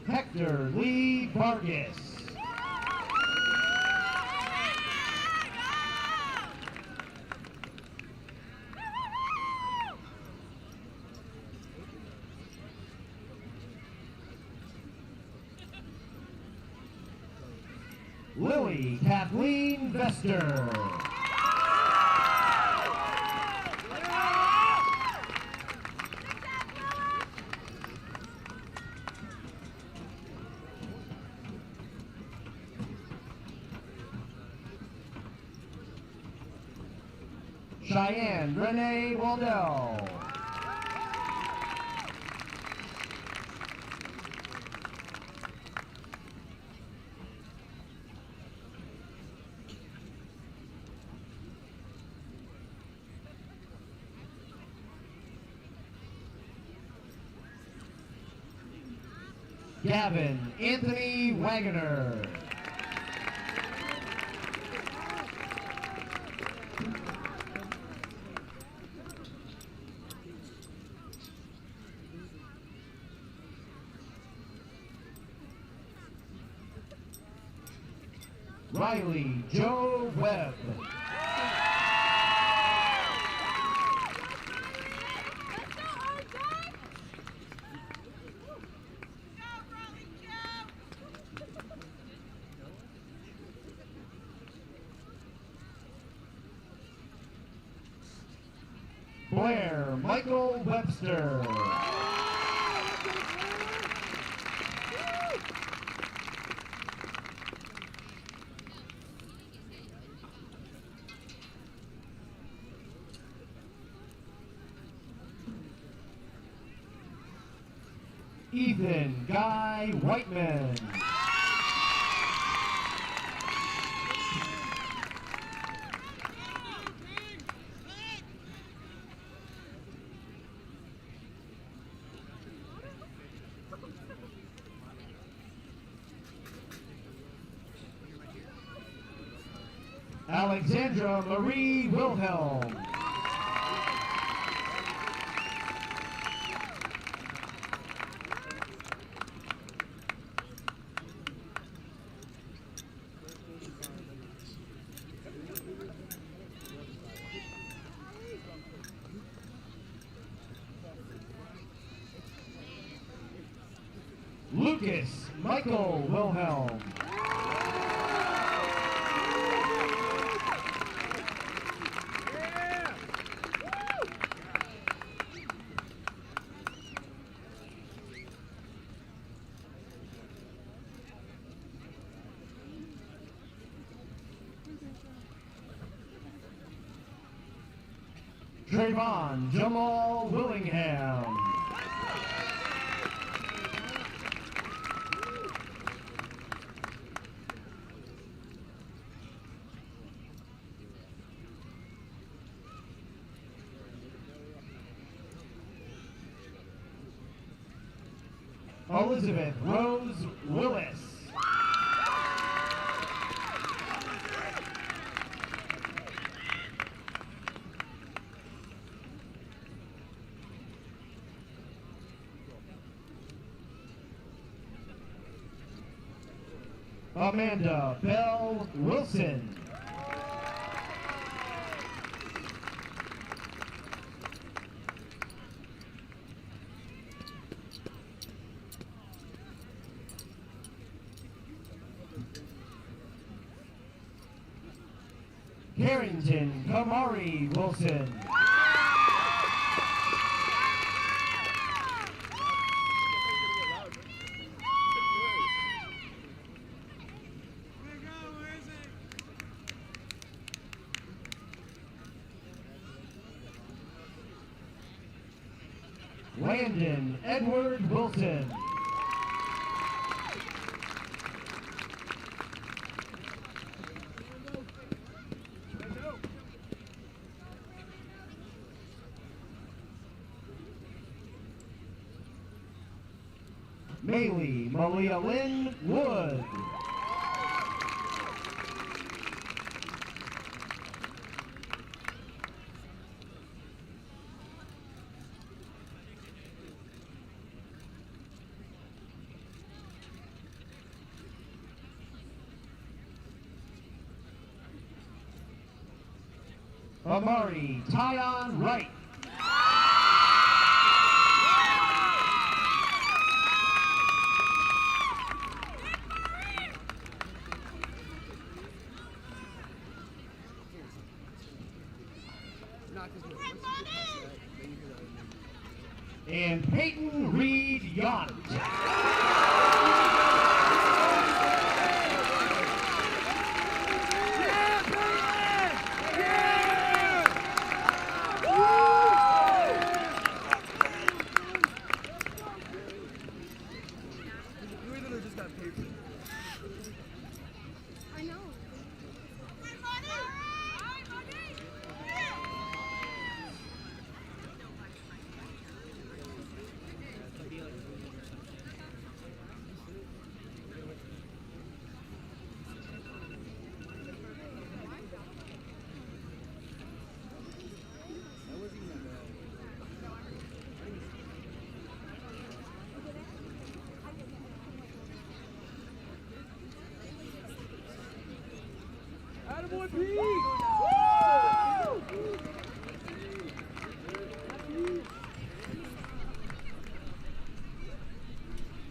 Hector Lee Vargas. Lily Kathleen Vester. Cheyenne Renee Waldell. Gavin Anthony Wagoner. Riley Joe Webb. Blair Michael Webster. Ethan Guy Whiteman. Alexandra Marie Wilhelm. Lucas Michael Wilhelm. Trayvon Jamal Willingham. Elizabeth Rose Willis. Amanda Bell Wilson. Carrington Kamari Wilson. Landon Edward Wilson. Maylee Malia Lynn Wood. Amari Tyon Wright. And Peyton Reed Yount.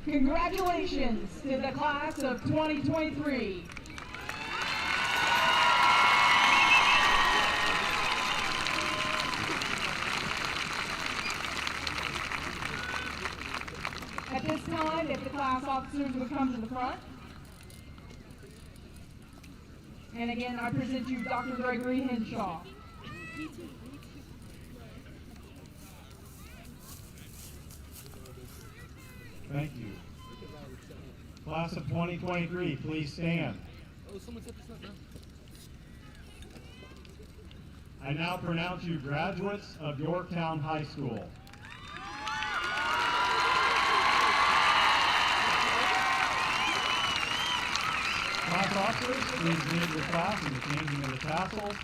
Congratulations to the class of 2023. At this time, if the class officers would come to the front. And again, I present you Dr. Gregory Henshaw. Thank you. Class of 2023, please stand. I now pronounce you graduates of Yorktown High School. Class officers, please lead your class in the changing of the tassels.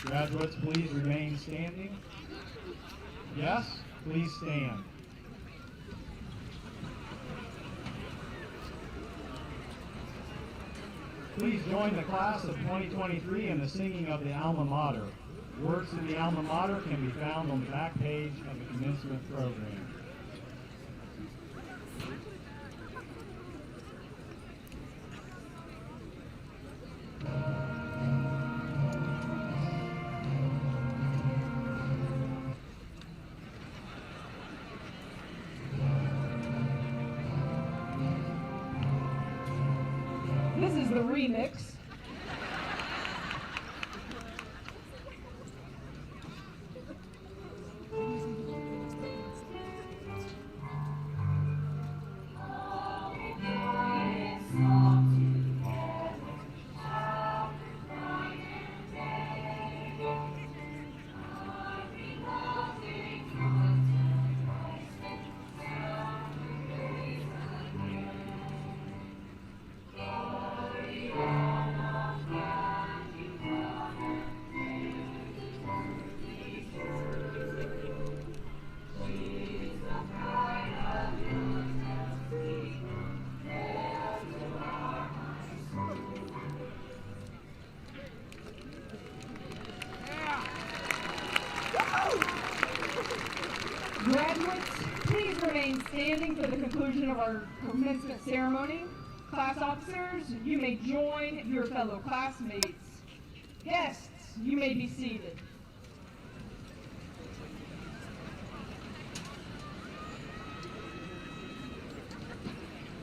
Graduates, please remain standing. Yes, please stand. Please join the class of 2023 in the singing of the Alma Mater. Words to the Alma Mater can be found on the back page of the commencement program. This is the remix. Graduates, please remain standing for the conclusion of our commencement ceremony. Class officers, you may join your fellow classmates. Guests, you may be seated.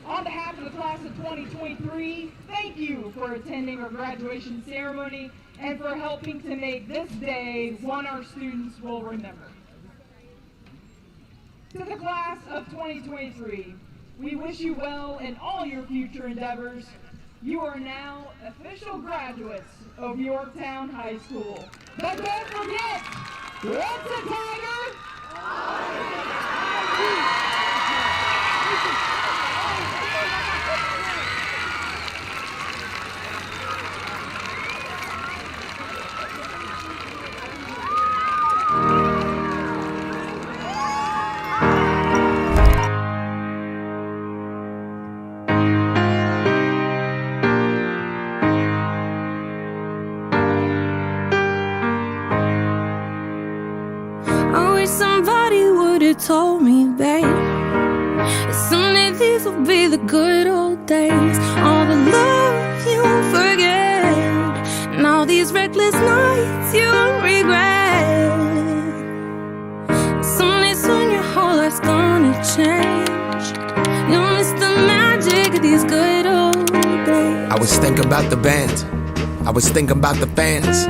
On behalf of the class of 2023, thank you for attending our graduation ceremony and for helping to make this day one our students will remember. To the class of 2023, we wish you well in all your future endeavors. You are now official graduates of Yorktown High School. But don't forget, what's a tiger? Somebody would have told me, babe, that someday these will be the good old days. All the love you won't forget, and all these reckless nights you won't regret. Someday soon your whole life's gonna change. You'll miss the magic of these good old days. I was thinking about the band, I was thinking about the fans.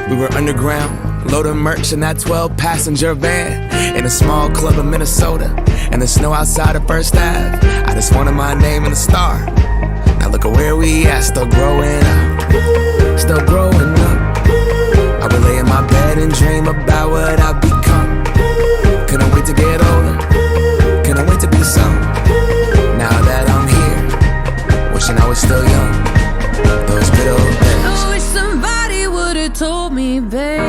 We were underground, loading merch in that 12-passenger van, in a small club in Minnesota, and the snow outside of First Ave. I just wanted my name in a star. Now look at where we at, still growing up, still growing up. I would lay in my bed and dream about what I've become. Couldn't wait to get older, couldn't wait to be some. Now that I'm here, wishing I was still young. Those good old days. I wish somebody would have told me, babe,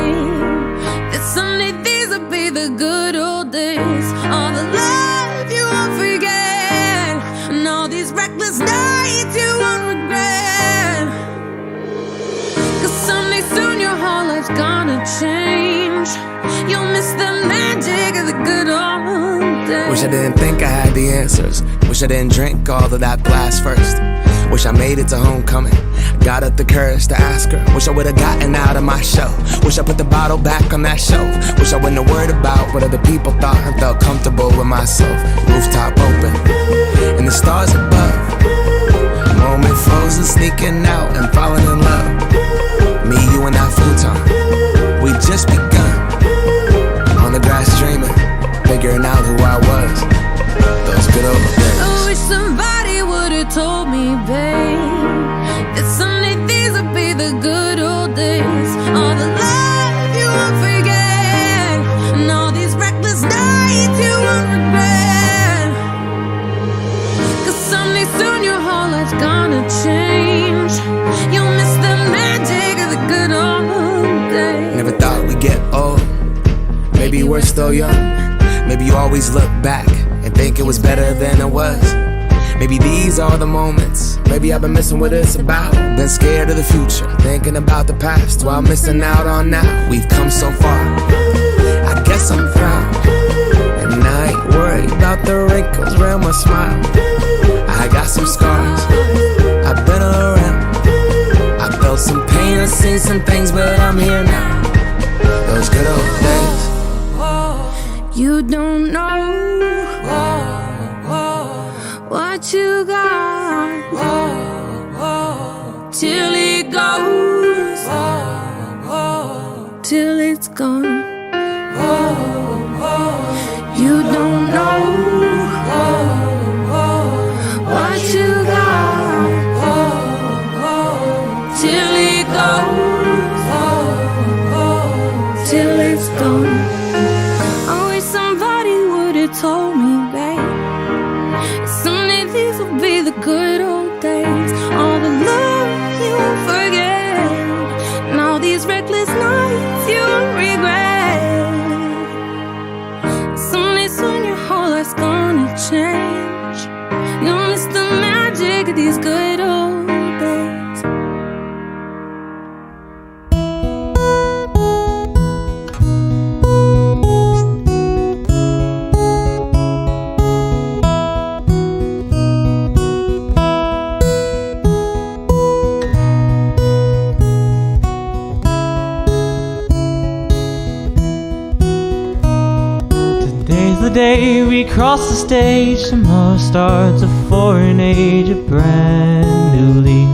that someday these would be the good old days. All the love you won't forget, and all these reckless nights you won't regret. it's gonna change. You'll miss the magic of the good old days. Wish I didn't think I had the answers. Wish I didn't drink all of that glass first. Wish I made it to homecoming. Got up the courage to ask her. Wish I would've gotten out of my show. Wish I put the bottle back on that shelf. Wish I wouldn't have worried about what other people thought and felt comfortable with myself. Rooftop open and the stars above. Moment frozen, sneaking out and falling in love. Me, you, and that futon. We just begun. On the grass dreaming, figuring out who I was. Those good old days. I wish somebody would've told me, babe, that someday these would be the good old days. All the love you won't forget, and all these reckless nights you won't regret. 'Cause someday soon your whole life's gonna change. You'll miss the magic of the good old days. Never thought we'd get old. Maybe we're still young. Maybe you always look back and think it was better than it was. Maybe these are the moments. Maybe I've been missing what it's about. Been scared of the future, thinking about the past while missing out on now. We've come so far. I guess I'm proud, and I ain't worried about the wrinkles around my smile. I got some scars, I've been around. I felt some pain, I've seen some things, but I'm here now. Those good old days. You don't know what you got till it goes, till it's gone. You don't know what you got till it goes, till it's gone. I wish somebody would've told me, babe, someday these will be the good old days. All the love you won't forget, and all these reckless nights you won't regret. Someday soon your whole life's gonna change. You'll miss the magic of these good old days. The day we cross the stage, tomorrow starts a foreign age, a brand new leaf.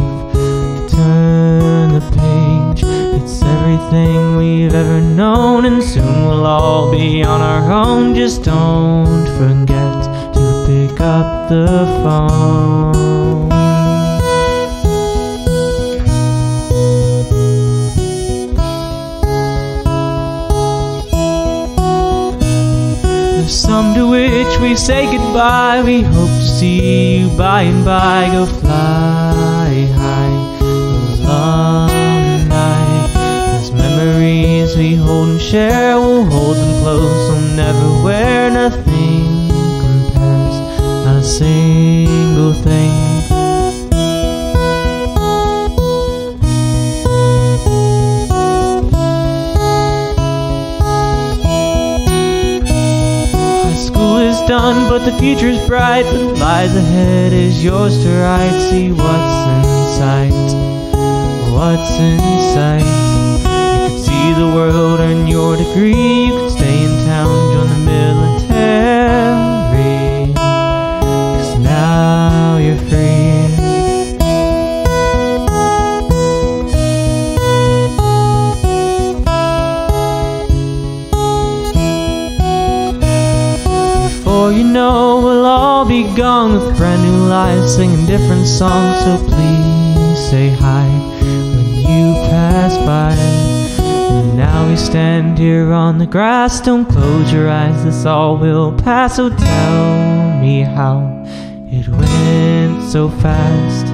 Turn the page, it's everything we've ever known, and soon we'll all be on our own. Just don't forget to pick up the phone. Some to which we say goodbye. We hope to see you by and by. Go fly high along the night. Those memories we hold and share, we'll hold them close, we'll never wear. Nothing compares, not a single thing. Done, but the future's bright. What lies ahead is yours to write. See what's in sight, what's in sight. You could see the world, earn your degree. You could stay in town, join the military, 'cause now you're free. Before you know, we'll all be gone with brand new lives, singing different songs. So please say hi when you pass by. And now we stand here on the grass. Don't close your eyes, this all will pass. So tell me how it went so fast.